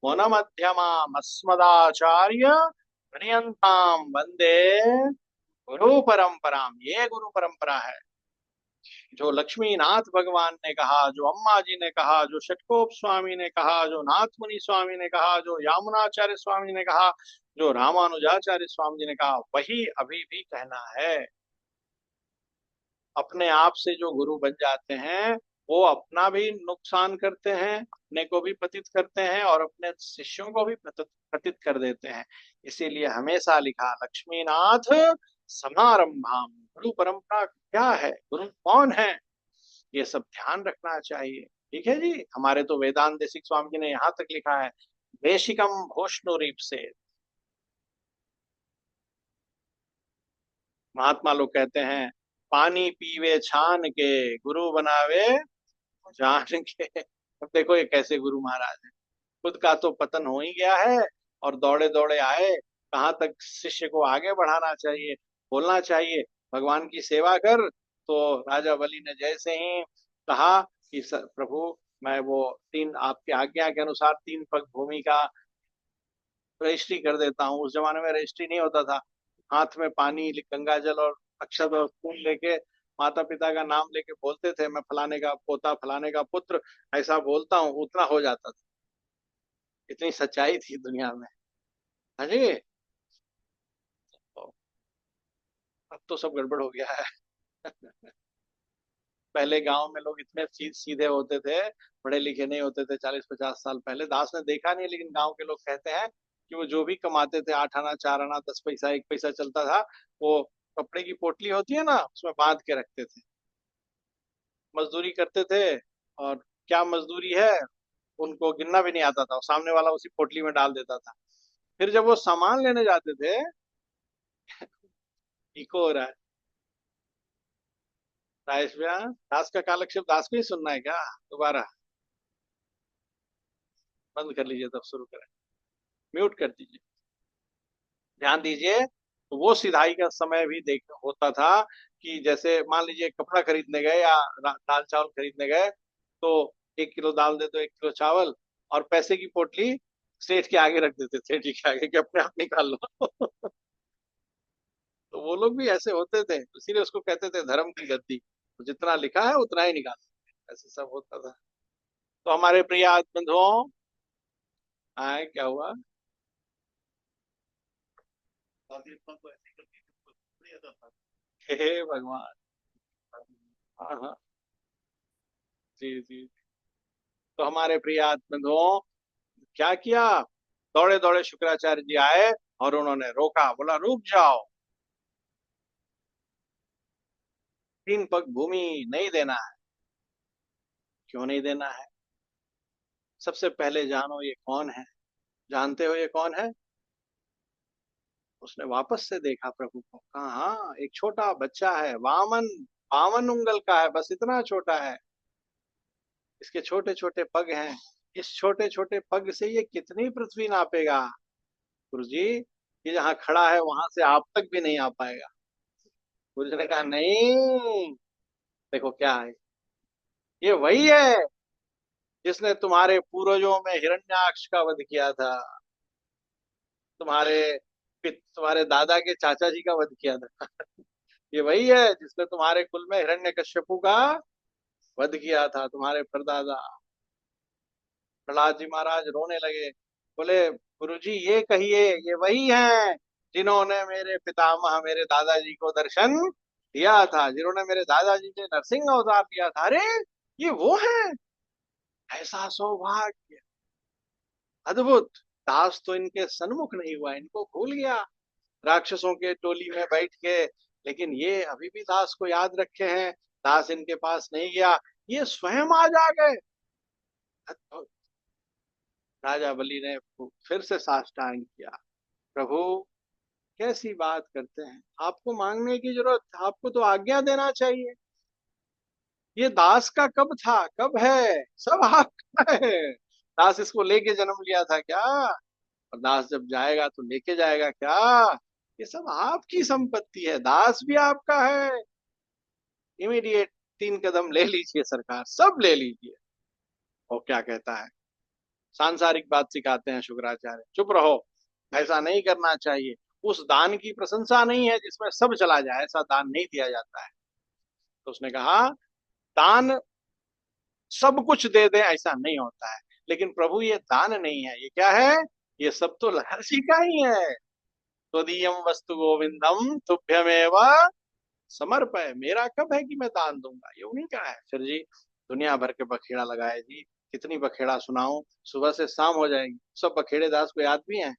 मुन मध्यमाम अस्मदाचार्य पर्यंताम वंदे गुरु परंपराम। ये गुरु परंपरा है। जो लक्ष्मी नाथ भगवान ने कहा, जो अम्मा जी ने कहा, जो षटकोप स्वामी ने कहा, जो नाथ मुनि स्वामी ने कहा, जो यामुनाचार्य स्वामी ने कहा, जो रामानुजाचार्य स्वामी जी ने कहा, वही अभी भी कहना है। अपने आप से जो गुरु बन जाते हैं वो अपना भी नुकसान करते हैं, अपने को भी पतित करते हैं और अपने शिष्यों को भी पतित कर देते हैं। इसीलिए हमेशा लिखा लक्ष्मीनाथ समारंभाम। गुरु परंपरा क्या है, गुरु कौन है, ये सब ध्यान रखना चाहिए। ठीक है जी। हमारे तो वेदांत देशिक स्वामी जी ने यहाँ तक लिखा है, देशिकम भोष्णुरीप से। महात्मा लोग कहते हैं, पानी पीवे छान के गुरु बनावे जान के। अब देखो ये कैसे गुरु महाराज है, खुद का तो पतन हो ही गया है और दौड़े दौड़े आए। कहाँ तक शिष्य को आगे बढ़ाना चाहिए, बोलना चाहिए भगवान की सेवा कर। तो राजा बलि ने जैसे ही कहा कि प्रभु मैं वो तीन, आपकी आज्ञा के अनुसार 3 पग भूमि का रजिस्ट्री कर देता हूँ। उस जमाने में रजिस्ट्री नहीं होता था, हाथ में पानी गंगा जल और अक्षत और फूल लेके माता पिता का नाम लेके बोलते थे, मैं फलाने का पोता फलाने का पुत्र ऐसा बोलता हूँ, उतना हो जाता था। इतनी सच्चाई थी दुनिया में। हाँ जी। तो अब तो सब गड़बड़ हो गया है। पहले गांव में लोग इतने सीधे होते थे, पढ़े लिखे नहीं होते थे 40-50 साल पहले। दास ने देखा नहीं, लेकिन गांव के लोग कहते हैं कि वो जो भी कमाते थे, 8 आना 4 आना 10 पैसा 1 पैसा चलता था, वो कपड़े की पोटली होती है ना, उसमें बांध के रखते थे, मजदूरी करते थे। और क्या मजदूरी है उनको गिनना भी नहीं आता था, सामने वाला उसी पोटली में डाल देता था। फिर जब वो सामान लेने जाते थे, इको हो रहा है राजेश भैया, दास का कालक्षेप दास को ही सुनना है क्या? दोबारा बंद कर लीजिए, तब शुरू करें, म्यूट कर दीजिए। ध्यान दीजिए। तो वो सिधाई का समय भी देख होता था कि जैसे मान लीजिए कपड़ा खरीदने गए या दाल चावल खरीदने गए, तो 1 किलो दाल दे दो 1 किलो चावल, और पैसे की पोटली सेठ के आगे रख देते, सेठ जी के आगे कि अपने आप निकाल लो। तो वो लोग भी ऐसे होते थे, इसीलिए उसको कहते थे धर्म की गद्दी, तो जितना लिखा है उतना ही निकाल, ऐसे सब होता था। तो हमारे प्रिय बंधुओं, आए क्या हुआ? हे भगवान। हाँ हाँ, जी जी। तो हमारे प्रिय बंधुओं, क्या किया, दौड़े दौड़े शुक्राचार्य जी आए और उन्होंने रोका, बोला रुक जाओ, 3 पग भूमि नहीं देना है। क्यों नहीं देना है? सबसे पहले जानो ये कौन है, जानते हो ये कौन है? उसने वापस से देखा प्रभु को, कहा हाँ एक छोटा बच्चा है, वामन, 52 उंगल का है, बस इतना छोटा है, इसके छोटे छोटे पग हैं, इस छोटे छोटे पग से ये कितनी पृथ्वी नापेगा। गुरु जी ये जहाँ खड़ा है वहां से आप तक भी नहीं आ पाएगा। गुरु जी ने कहा नहीं, देखो क्या है, ये वही है जिसने तुम्हारे पूर्वजों में हिरण्याक्ष का वध किया था, तुम्हारे तुम्हारे दादा के चाचा जी का वध किया था। ये वही है जिसने तुम्हारे कुल में हिरण्यकश्यपु का वध किया था, तुम्हारे परदादा। प्रहलाद जी महाराज रोने लगे, बोले गुरुजी ये कहिए ये वही हैं जिन्होंने मेरे पितामह मेरे दादाजी को दर्शन दिया था, जिन्होंने मेरे दादाजी ने नरसिंह अवतार लिया था। अरे ये वो है, ऐसा सौभाग्य, अद्भुत। दास तो इनके सन्मुख नहीं हुआ, इनको भूल गया। राक्षसों के टोली में बैठ के, लेकिन ये अभी भी दास को याद रखे हैं। दास इनके पास नहीं गया, ये स्वयं आज आ गए। राजा बलि ने फिर से साष्टांग किया, प्रभु कैसी बात करते हैं, आपको मांगने की जरूरत, आपको तो आज्ञा देना चाहिए। ये दास का कब था, कब है, सब आपका है। दास इसको लेके जन्म लिया था क्या? और दास जब जाएगा तो लेके जाएगा क्या? ये सब आपकी संपत्ति है, दास भी आपका है। इमीडिएट 3 कदम ले लीजिए सरकार, सब ले लीजिए। और क्या कहता है, सांसारिक बात सिखाते हैं शुक्राचार्य, चुप रहो, ऐसा नहीं करना चाहिए। उस दान की प्रशंसा नहीं है जिसमें सब चला जाए, ऐसा दान नहीं दिया जाता है। तो उसने कहा, दान सब कुछ दे दे ऐसा नहीं होता है, लेकिन प्रभु ये दान नहीं है, ये क्या है, ये सब तो लहर्षि का ही है। त्वदीयम वस्तु गोविंदम तुभ्यमेव समर्पय, मेरा कब है कि मैं दान दूंगा, ये उन्हीं का है। फिर जी दुनिया भर के बखेड़ा लगाए जी, कितनी बखेड़ा सुनाऊं, सुबह से शाम हो जाएगी। सब बखेड़े दास को याद भी हैं।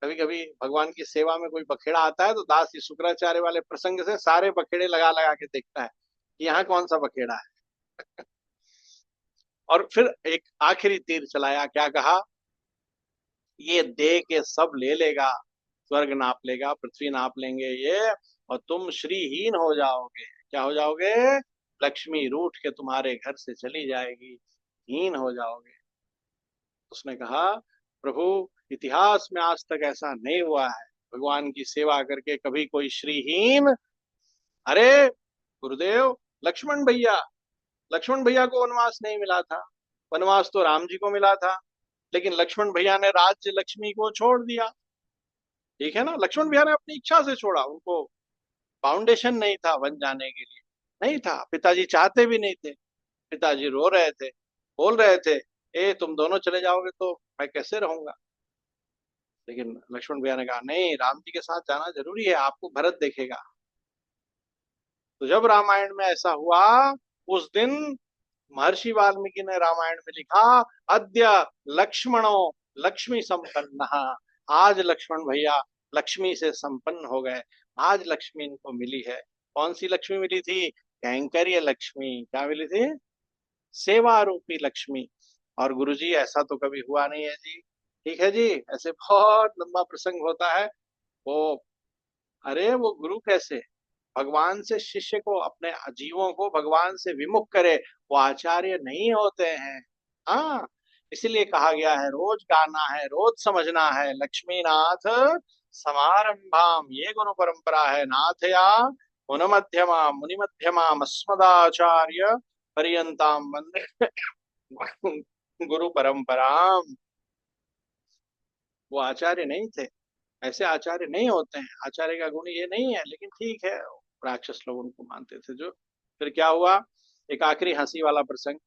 कभी कभी भगवान की सेवा में कोई बखेड़ा आता है तो दास ये शुक्राचार्य वाले प्रसंग से सारे बखेड़े लगा लगा के देखता है कि यहाँ कौन सा बखेड़ा है। और फिर एक आखिरी तीर चलाया, क्या कहा, ये दे के सब ले लेगा, स्वर्ग नाप लेगा, पृथ्वी नाप लेंगे ये, और तुम श्रीहीन हो जाओगे। क्या हो जाओगे? लक्ष्मी रूठ के तुम्हारे घर से चली जाएगी, हीन हो जाओगे। उसने कहा, प्रभु इतिहास में आज तक ऐसा नहीं हुआ है, भगवान की सेवा करके कभी कोई श्रीहीन। अरे गुरुदेव, लक्ष्मण भैया, लक्ष्मण भैया को वनवास नहीं मिला था, वनवास तो राम जी को मिला था, लेकिन लक्ष्मण भैया ने राज्य लक्ष्मी को छोड़ दिया। ठीक है ना, लक्ष्मण भैया ने अपनी इच्छा से छोड़ा, उनको फाउंडेशन नहीं था वन जाने के लिए, नहीं था, पिताजी चाहते भी नहीं थे। पिताजी रो रहे थे, बोल रहे थे, ए तुम दोनों चले जाओगे तो मैं कैसे रहूंगा। लेकिन लक्ष्मण भैया ने कहा, नहीं, राम जी के साथ जाना जरूरी है, आपको भरत देखेगा। तो जब रामायण में ऐसा हुआ, उस दिन महर्षि वाल्मीकि ने रामायण में लिखा, अद्य लक्ष्मणो लक्ष्मी संपन्न, आज लक्ष्मण भैया लक्ष्मी से संपन्न हो गए। आज लक्ष्मी इनको मिली है। कौन सी लक्ष्मी मिली थी? कैंकर्य लक्ष्मी। क्या मिली थी? सेवा रूपी लक्ष्मी। और गुरुजी ऐसा तो कभी हुआ नहीं है जी। ठीक है जी, ऐसे बहुत लंबा प्रसंग होता है वो। अरे वो गुरु कैसे भगवान से शिष्य को, अपने जीवों को भगवान से विमुख करे, वो आचार्य नहीं होते हैं। हाँ, इसीलिए कहा गया है, रोज गाना है, रोज समझना है, लक्ष्मी नाथ समारंभाम, ये गुरु परंपरा है, नाथ या मुनि मध्यमा अस्मदाचार्य पर्यंताम वंदे गुरु परंपराम। वो आचार्य नहीं थे, ऐसे आचार्य नहीं होते हैं, आचार्य का गुण ये नहीं है, लेकिन ठीक है, राक्षस लोग उनको मानते थे जो। फिर क्या हुआ, एक आखिरी हंसी वाला प्रसंग।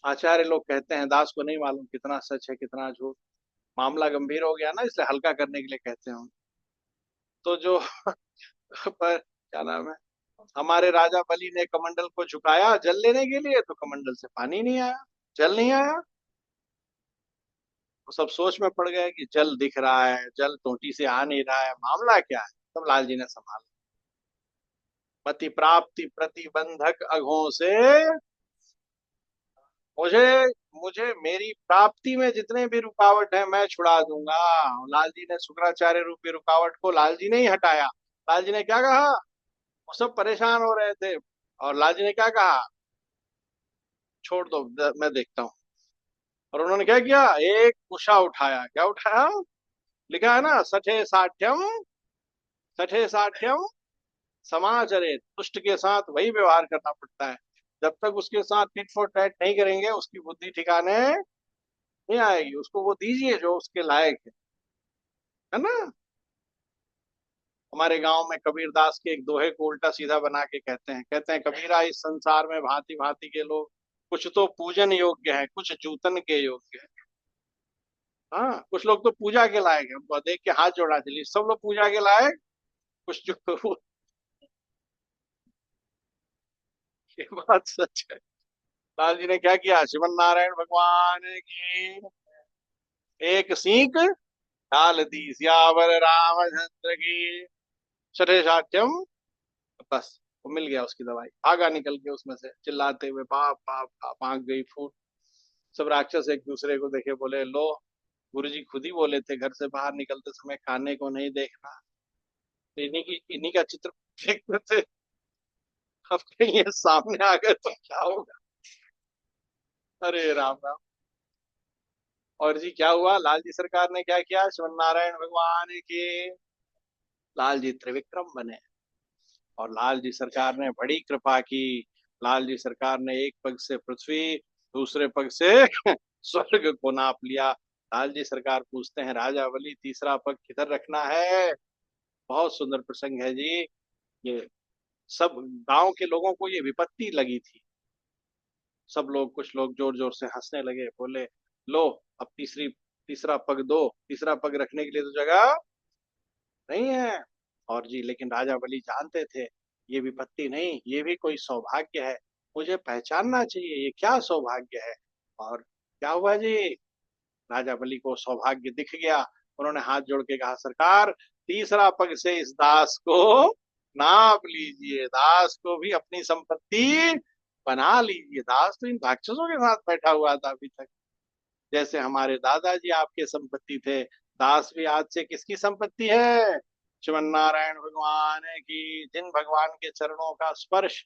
आचार्य लोग कहते हैं, दास को नहीं मालूम कितना सच है कितना झूठ, मामला गंभीर हो गया ना, इसलिए हल्का करने के लिए कहते हैं। तो जो पर क्या नाम है, हमारे राजा बलि ने कमंडल को झुकाया जल लेने के लिए, तो कमंडल से पानी नहीं आया, जल नहीं आया। तो सब सोच में पड़ गए कि जल दिख रहा है, जल टोटी से आ नहीं रहा है, मामला क्या है। तब लाल जी ने संभाला, पति प्राप्ति प्रतिबंधक अघों से, मुझे मुझे मेरी प्राप्ति में जितने भी रुकावट है मैं छुड़ा दूंगा। लाल जी ने शुक्राचार्य रूपी रुकावट को लाल जी ने ही हटाया। लाल जी ने क्या कहा, वो सब परेशान हो रहे थे, और लाल जी ने क्या कहा, छोड़ दो, मैं देखता हूँ। और उन्होंने क्या किया, एक उषा उठाया। क्या उठाया? लिखा है ना, सठे साठ्यम समाचरित, दुष्ट के साथ वही व्यवहार करना पड़ता है। जब तक उसके साथ टिट फॉर टैट नहीं करेंगे, उसकी बुद्धि ठिकाने नहीं आएगी। उसको वो दीजिए जो उसके लायक है ना। हमारे गांव में कबीर दास के एक दोहे को उल्टा सीधा बना के कहते हैं, कबीरा इस संसार में भांति भांति के लोग, कुछ तो पूजन योग्य है, कुछ जूतन के योग्य है। हाँ, कुछ लोग तो पूजा के लायक है, उनको देख के हाथ जोड़ा चलिए, सब लोग पूजा के लायक, कुछ जो ये बात सच है। लाल जी ने क्या किया, श्रीमन नारायण भगवान की एक सीख ढाल दी सियावर रामचंद्र की। छठे साध्यम, बस वो मिल गया उसकी दवाई, भागा निकल के उसमें से चिल्लाते हुए, बाप बाप बाप, आंख गई फूट। सब राक्षस एक दूसरे को देखे बोले, लो गुरुजी खुद ही बोले थे घर से बाहर निकलते समय खाने को नहीं देखना। तो इन्हीं का चित्र देखते थे, अब कहीं ये सामने आ गए तो क्या होगा। अरे राम राम। और जी क्या हुआ, लाल जी सरकार ने क्या किया, श्रीमन नारायण भगवान के लाल जी त्रिविक्रम बने। और लाल जी सरकार ने बड़ी कृपा की। लाल जी सरकार ने एक पग से पृथ्वी, दूसरे पग से स्वर्ग को नाप लिया। लाल जी सरकार पूछते हैं, राजा बलि तीसरा पग किधर रखना है। बहुत सुंदर प्रसंग है जी। ये सब गांव के लोगों को ये विपत्ति लगी थी। सब लोग, कुछ लोग जोर जोर से हंसने लगे, बोले लो अब तीसरा पग दो, तीसरा पग रखने के लिए तो जगह नहीं है। और जी लेकिन राजा बलि जानते थे ये विपत्ति नहीं, ये भी कोई सौभाग्य है, मुझे पहचानना चाहिए ये क्या सौभाग्य है। और क्या हुआ जी, राजा बलि को सौभाग्य दिख गया। उन्होंने हाथ जोड़ के कहा, सरकार तीसरा पग से इस दास को नाप लीजिए, दास को भी अपनी संपत्ति बना लीजिए। दास तो इन राक्षसों के साथ बैठा हुआ था अभी तक, जैसे हमारे दादाजी आपके संपत्ति थे, दास भी आज से किसकी संपत्ति है, श्रीमन नारायण भगवान की। जिन भगवान के चरणों का स्पर्श,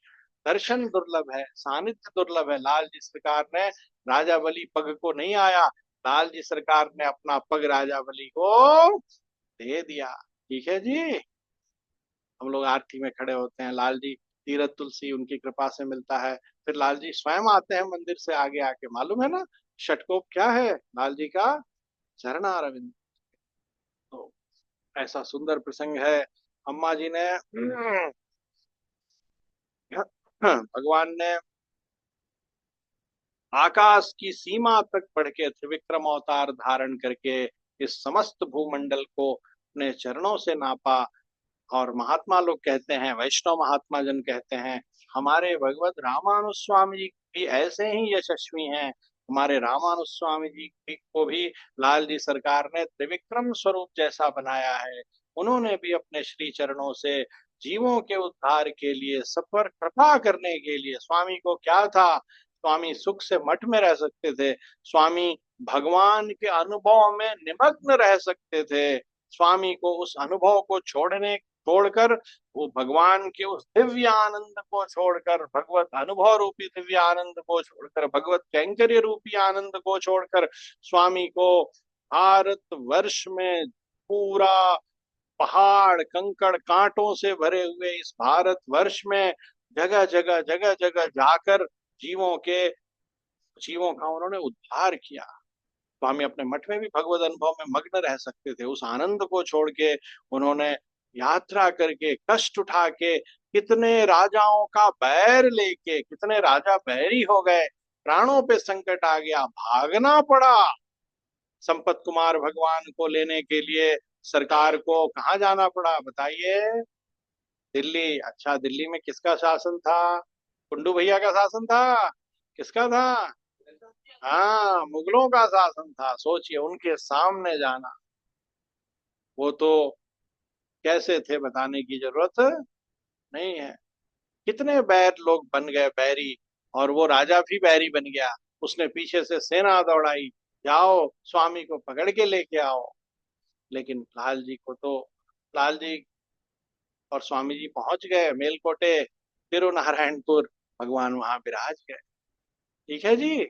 दर्शन दुर्लभ है, सानिध्य दुर्लभ है। लाल जी सरकार ने राजा बलि पग को नहीं आया, लाल जी सरकार ने अपना पग राजा बलि को दे दिया। ठीक है जी। हम लोग आरती में खड़े होते हैं, लाल जी तीरथ तुलसी उनकी कृपा से मिलता है। फिर लाल जी स्वयं आते हैं मंदिर से आगे आके, मालूम है ना षटकोप क्या है, लाल जी का चरणारविंद। तो ऐसा सुंदर प्रसंग है। अम्मा जी ने भगवान ने आकाश की सीमा तक बढ़ के त्रिविक्रम अवतार धारण करके इस समस्त भूमंडल को अपने चरणों से नापा। और महात्मा लोग कहते हैं, वैष्णव महात्मा जन कहते हैं, हमारे भगवत रामानुज स्वामी जी भी ऐसे ही यशस्वी हैं। हमारे रामानुज स्वामी जी को भी लाल जी सरकार ने त्रिविक्रम स्वरूप जैसा बनाया है। उन्होंने भी अपने श्री चरणों से जीवों के उद्धार के लिए, सब पर कृपा करने के लिए, स्वामी को क्या था, स्वामी सुख से मठ में रह सकते थे, स्वामी भगवान के अनुभव में निमग्न रह सकते थे। स्वामी को उस अनुभव को छोड़कर, वो भगवान के उस दिव्य आनंद को छोड़कर, भगवत अनुभव रूपी दिव्य आनंद को छोड़कर, भगवत कैंकर्य रूपी आनंद को छोड़कर, स्वामी को भारत वर्ष में पूरा पहाड़ कंकड़ कांटों से भरे हुए इस भारत वर्ष में जगह जगह जाकर जीवों का उन्होंने उद्धार किया। स्वामी अपने मठ में भी भगवत अनुभव में मग्न रह सकते थे, उस आनंद को छोड़ के उन्होंने यात्रा करके, कष्ट उठा के, कितने राजाओं का बैर लेके, कितने राजा बैरी हो गए, प्राणों पे संकट आ गया, भागना पड़ा। संपत कुमार भगवान को लेने के लिए सरकार को कहाँ जाना पड़ा बताइए, दिल्ली। अच्छा दिल्ली में किसका शासन था, कुंडू भैया का शासन था, किसका था, हाँ मुगलों का शासन था। सोचिए उनके सामने जाना, वो तो कैसे थे बताने की जरूरत नहीं है। कितने बैर लोग बन गए बैरी, और वो राजा भी बैरी बन गया। उसने पीछे से सेना दौड़ाई, जाओ स्वामी को पकड़ के लेके आओ। लेकिन लाल जी को तो, लाल जी और स्वामी जी पहुंच गए मेलकोटे, तिरुनारायणपुर, भगवान वहां विराज गए। ठीक है जी।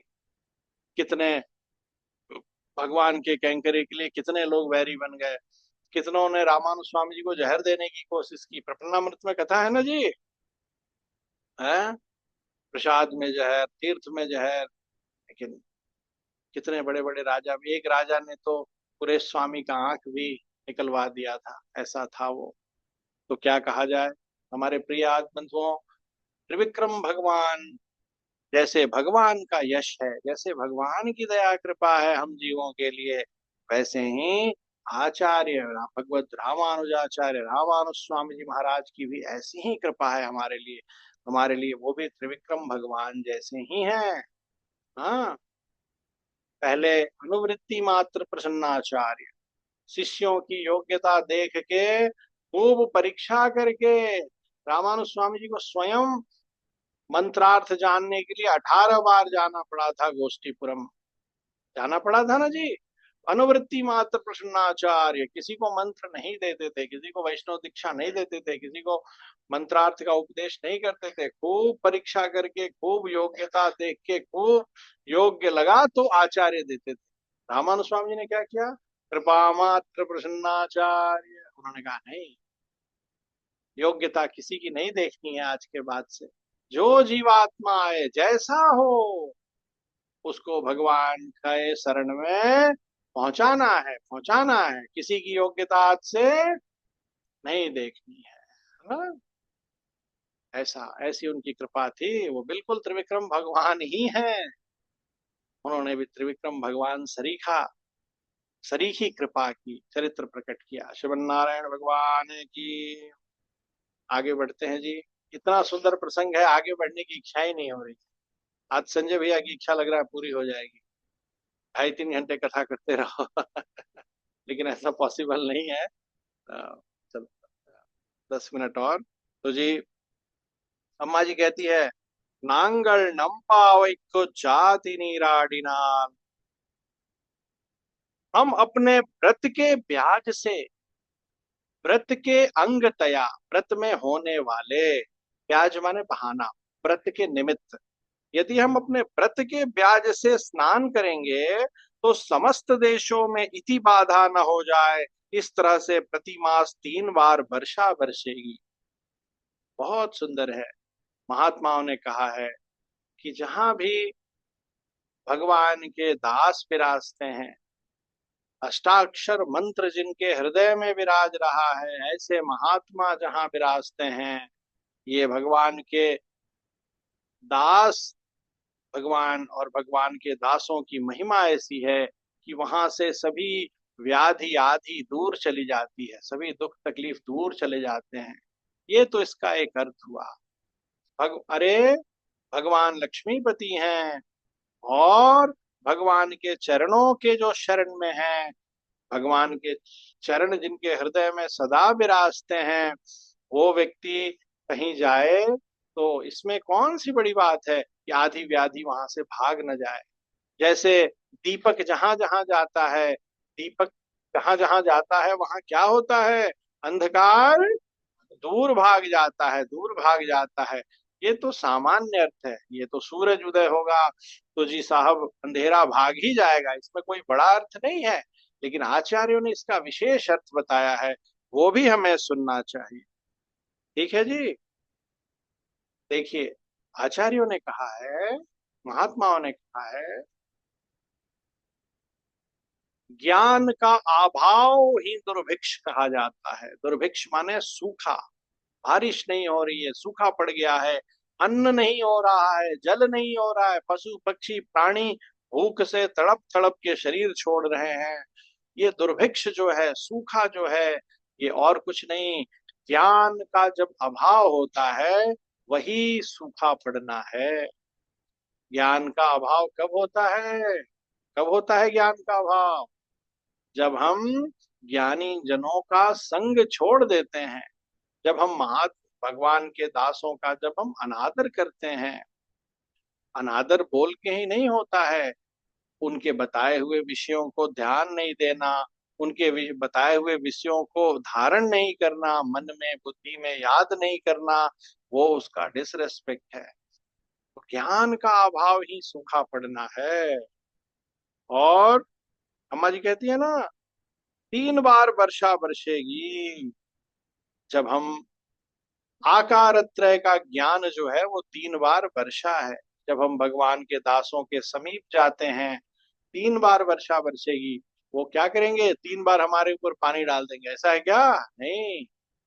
कितने भगवान के कैंकरे के लिए कितने लोग वैरी बन गए, कितनों ने रामानुज स्वामी जी को जहर देने की कोशिश की। प्रपन्नामृत में कथा है ना जी, है, प्रसाद में जहर, तीर्थ में जहर। लेकिन कितने बड़े बड़े राजा भी, एक राजा ने तो पुरेश स्वामी का आंख भी निकलवा दिया था, ऐसा था वो। तो क्या कहा जाए हमारे प्रिय बंधुओं, त्रिविक्रम भगवान जैसे भगवान का यश है, जैसे भगवान की दया कृपा है हम जीवों के लिए, वैसे ही आचार्य भगवत रामानुजाचार्य रामानुज स्वामी जी महाराज की भी ऐसी ही कृपा है हमारे लिए। हमारे लिए वो भी त्रिविक्रम भगवान जैसे ही हैं। हाँ, पहले अनुवृत्ति मात्र प्रसन्नाचार्य, शिष्यों की योग्यता देख के, खूब परीक्षा करके, रामानुज स्वामी जी को स्वयं मंत्रार्थ जानने के लिए 18 बार जाना पड़ा था गोष्ठीपुरम। जाना पड़ा था ना जी। अनुवृत्ति मात्र प्रसन्नाचार्य किसी को मंत्र नहीं देते थे, किसी को वैष्णव दीक्षा नहीं देते थे, किसी को मंत्रार्थ का उपदेश नहीं करते थे। खूब परीक्षा करके, खूब योग्यता देख के, खूब योग्य लगा तो आचार्य देते थे। रामानुज स्वामी जी ने क्या किया? कृपा मात्र प्रसन्नाचार्य। उन्होंने कहा नहीं, योग्यता किसी की नहीं देखनी है आज के बाद से। जो जीवात्मा आए, जैसा हो, उसको भगवान के शरण में पहुंचाना है, पहुंचाना है। किसी की योग्यता आज से नहीं देखनी है ना? ऐसा, ऐसी उनकी कृपा थी। वो बिल्कुल त्रिविक्रम भगवान ही हैं। उन्होंने भी त्रिविक्रम भगवान सरीखा, सरीखी कृपा की, चरित्र प्रकट किया। श्रीमन नारायण भगवान की। आगे बढ़ते हैं जी। इतना सुंदर प्रसंग है, आगे बढ़ने की इच्छा ही नहीं हो रही। आज संजय भैया की इच्छा लग रहा है पूरी हो जाएगी, 2.5-3 घंटे कथा करते रहो। लेकिन ऐसा पॉसिबल नहीं है। चलो 10 मिनट और। तो जी, अम्मा जी कहती है, नांगल नंपावैको जाति नीराडिनाल। हम अपने व्रत के ब्याज से, व्रत के अंग तया, व्रत में होने वाले, ब्याज माने बहाना, व्रत के निमित्त, यदि हम अपने व्रत के ब्याज से स्नान करेंगे तो समस्त देशों में इति बाधा न हो जाए, इस तरह से प्रतिमास 3 बार वर्षा बरसेगी। बहुत सुंदर है। महात्माओं ने कहा है कि जहां भी भगवान के दास विराजते हैं, अष्टाक्षर मंत्र जिनके हृदय में विराज रहा है, ऐसे महात्मा जहां विराजते हैं, ये भगवान के दास, भगवान और भगवान के दासों की महिमा ऐसी है कि वहां से सभी व्याधि आदि दूर चली जाती है, सभी दुख तकलीफ दूर चले जाते हैं। ये तो इसका एक अर्थ हुआ। अरे, भगवान लक्ष्मीपति हैं, और भगवान के चरणों के जो शरण में हैं, भगवान के चरण जिनके हृदय में सदा विराजते हैं, वो व्यक्ति कहीं जाए तो इसमें कौन सी बड़ी बात है कि आधी व्याधि वहां से भाग न जाए। जैसे दीपक जहां जहां जाता है, दीपक जहां जहां जाता है वहां क्या होता है? अंधकार दूर भाग जाता है, दूर भाग जाता है। ये तो सामान्य अर्थ है। ये तो सूरज उदय होगा तो जी साहब अंधेरा भाग ही जाएगा, इसमें कोई बड़ा अर्थ नहीं है। लेकिन आचार्यों ने इसका विशेष अर्थ बताया है, वो भी हमें सुनना चाहिए। ठीक है जी। देखिए, आचार्यों ने कहा है, महात्माओं ने कहा है, ज्ञान का अभाव ही दुर्भिक्ष कहा जाता है। दुर्भिक्ष माने सूखा, बारिश नहीं हो रही है, सूखा पड़ गया है, अन्न नहीं हो रहा है, जल नहीं हो रहा है, पशु पक्षी प्राणी भूख से तड़प तड़प के शरीर छोड़ रहे हैं। ये दुर्भिक्ष जो है, सूखा जो है, ये और कुछ नहीं, ज्ञान का जब अभाव होता है वही सूखा पड़ना है। ज्ञान का अभाव कब होता है? कब होता है ज्ञान का अभाव? जब हम ज्ञानी जनों का संग छोड़ देते हैं, जब हम भगवान के दासों का जब हम अनादर करते हैं। अनादर बोल के ही नहीं होता है, उनके बताए हुए विषयों को ध्यान नहीं देना, उनके बताए हुए विषयों को धारण नहीं करना, मन में बुद्धि में याद नहीं करना, वो उसका डिसरेस्पेक्ट है। तो ज्ञान का अभाव ही सूखा पड़ना है। और अम्मा जी कहती है ना, 3 बार वर्षा बरसेगी। जब हम आकार त्रय का ज्ञान जो है वो 3 बार वर्षा है। जब हम भगवान के दासों के समीप जाते हैं, 3 बार वर्षा बरसेगी। वो क्या करेंगे? 3 बार हमारे ऊपर पानी डाल देंगे, ऐसा है क्या? नहीं,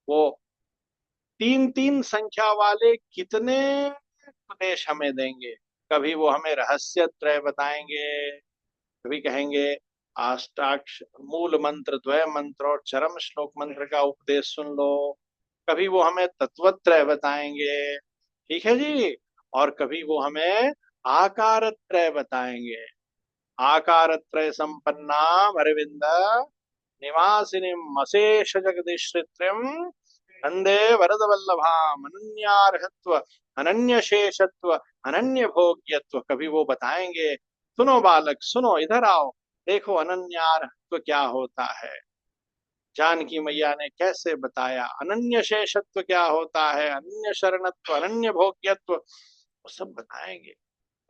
वो 3-3 संख्या वाले कितने उपदेश हमें देंगे। कभी वो हमें रहस्य त्रय बताएंगे, कभी कहेंगे अष्टाक्ष मूल मंत्र, द्वय मंत्र और चरम श्लोक मंत्र का उपदेश सुन लो। कभी वो हमें तत्वत्रय बताएंगे, ठीक है जी। और कभी वो हमें आकार त्रय बताएंगे। आकार त्रय संपन्ना अरविंद निवासिनीम अशेष जगदीश्रित्र्यम वंदे वरद वल्लभाम अनन्यार्हत्व अनन्य शेषत्व अनन्य भोग्यत्व। कभी वो बताएंगे, सुनो बालक सुनो, इधर आओ, देखो अनन्यार्हत्व क्या होता है। जानकी मैया ने कैसे बताया अनन्य शेषत्व क्या होता है, अनन्य शरणत्व, अनन्य भोग्यत्व, वो सब बताएंगे।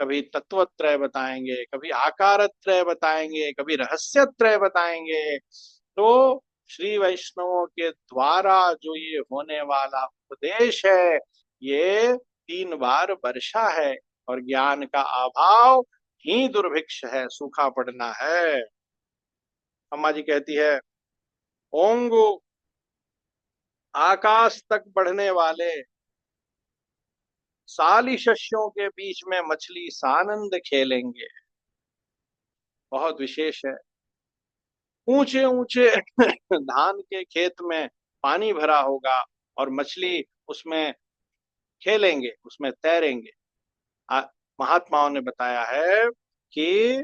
कभी तत्वत्रय बताएंगे, कभी आकारत्रय बताएंगे, कभी रहस्यत्रय बताएंगे। तो श्री वैष्णवों के द्वारा जो ये होने वाला उपदेश है, ये 3 बार वर्षा है, और ज्ञान का अभाव ही दुर्भिक्ष है, सूखा पड़ना है। अम्मा जी कहती है, ओंगु आकाश तक बढ़ने वाले साली शस्यों के बीच में मछली सानंद खेलेंगे। बहुत विशेष है। ऊंचे ऊंचे धान के खेत में पानी भरा होगा और मछली उसमें खेलेंगे, उसमें तैरेंगे। महात्माओं ने बताया है कि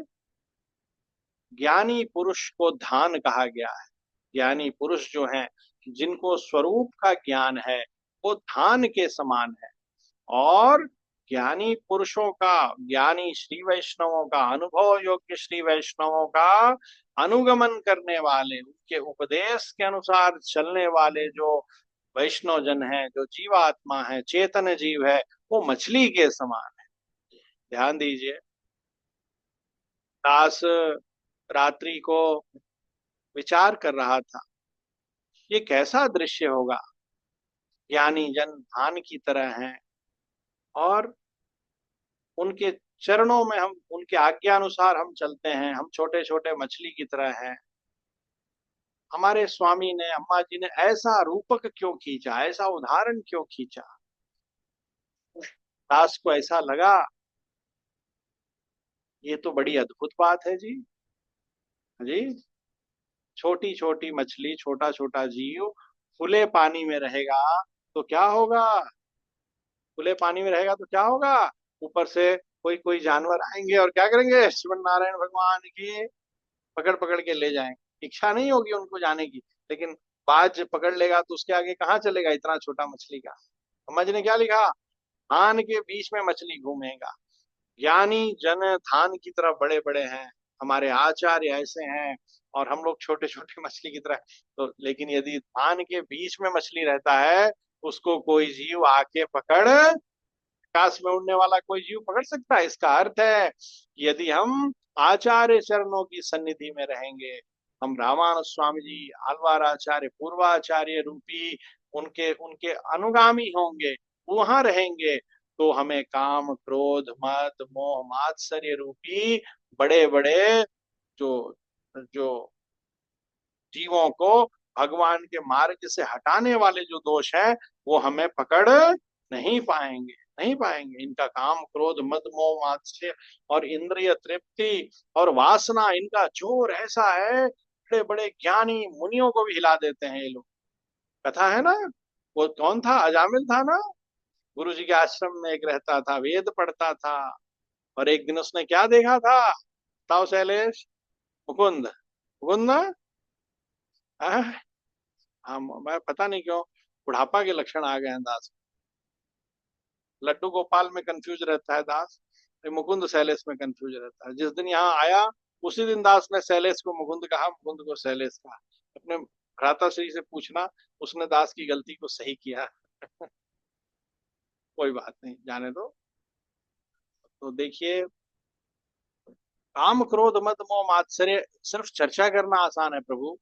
ज्ञानी पुरुष को धान कहा गया है। ज्ञानी पुरुष जो हैं, जिनको स्वरूप का ज्ञान है, वो धान के समान है। और ज्ञानी पुरुषों का, ज्ञानी श्री वैष्णवों का, अनुभव योग्य श्री वैष्णवों का अनुगमन करने वाले, उनके उपदेश के अनुसार चलने वाले जो वैष्णव जन है, जो जीवात्मा है, चेतन जीव है, वो मछली के समान है। ध्यान दीजिए, दास रात्रि को विचार कर रहा था, ये कैसा दृश्य होगा। ज्ञानी जन धान की तरह हैं, और उनके चरणों में हम, उनके आज्ञा अनुसार हम चलते हैं, हम छोटे छोटे मछली की तरह हैं। हमारे स्वामी ने, अम्मा जी ने ऐसा रूपक क्यों खींचा, ऐसा उदाहरण क्यों खींचा। दास को ऐसा लगा, ये तो बड़ी अद्भुत बात है जी। जी, छोटी छोटी मछली, छोटा छोटा जीव खुले पानी में रहेगा तो क्या होगा। खुले पानी में रहेगा तो क्या होगा, ऊपर से कोई कोई जानवर आएंगे और क्या करेंगे, श्रीमन नारायण भगवान की पकड़ पकड़ के ले जाएंगे। इच्छा नहीं होगी उनको जाने की, लेकिन बाज पकड़ लेगा तो उसके आगे कहाँ चलेगा इतना छोटा मछली का। समझ ने क्या लिखा, धान के बीच में मछली घूमेगा। ज्ञानी जन धान की तरह बड़े बड़े हैं, हमारे आचार्य ऐसे हैं, और हम लोग छोटे छोटे मछली की तरह। तो लेकिन यदि धान के बीच में मछली रहता है, उसको कोई जीव आके पकड़, आकाश में उड़ने वाला कोई जीव पकड़ सकता है। इसका अर्थ है कि यदि हम आचार्य चरणों की सन्निधि में रहेंगे, हम रामानंद स्वामी जी, आलवार आचार्य, पूर्वाचार्य रूपी उनके उनके अनुगामी होंगे, वहां रहेंगे, तो हमें काम क्रोध मद मोह मात्सर्य रूपी बड़े बड़े जो जो जीवों को भगवान के मार्ग से हटाने वाले जो दोष है, वो हमें पकड़ नहीं पाएंगे, नहीं पाएंगे। इनका काम क्रोध मद मोह मात्सर्य और इंद्रिय तृप्ति और वासना, इनका जोर ऐसा है, बड़े बड़े ज्ञानी मुनियों को भी हिला देते हैं ये लोग। कथा है ना, वो कौन था, अजामिल था ना, गुरु जी के आश्रम में एक रहता था, वेद पढ़ता था, और एक दिन उसने क्या देखा था, ताओ शैलेश, मुकुंद, मुकुंद ना, हाँ, मैं पता नहीं क्यों बुढ़ापा के लक्षण आ गए हैं दास। लड्डू गोपाल में कंफ्यूज रहता है दास, मुकुंद शैलेश में कंफ्यूज रहता है। जिस दिन यहाँ आया उसी दिन दास ने शैलेश को मुकुंद कहा, मुकुंद को शैलेश कहा। अपने भ्राता श्री से पूछना, उसने दास की गलती को सही किया। कोई बात नहीं, जाने दो। तो देखिए, काम क्रोध मद मोह मात्सर्य सिर्फ चर्चा करना आसान है प्रभु,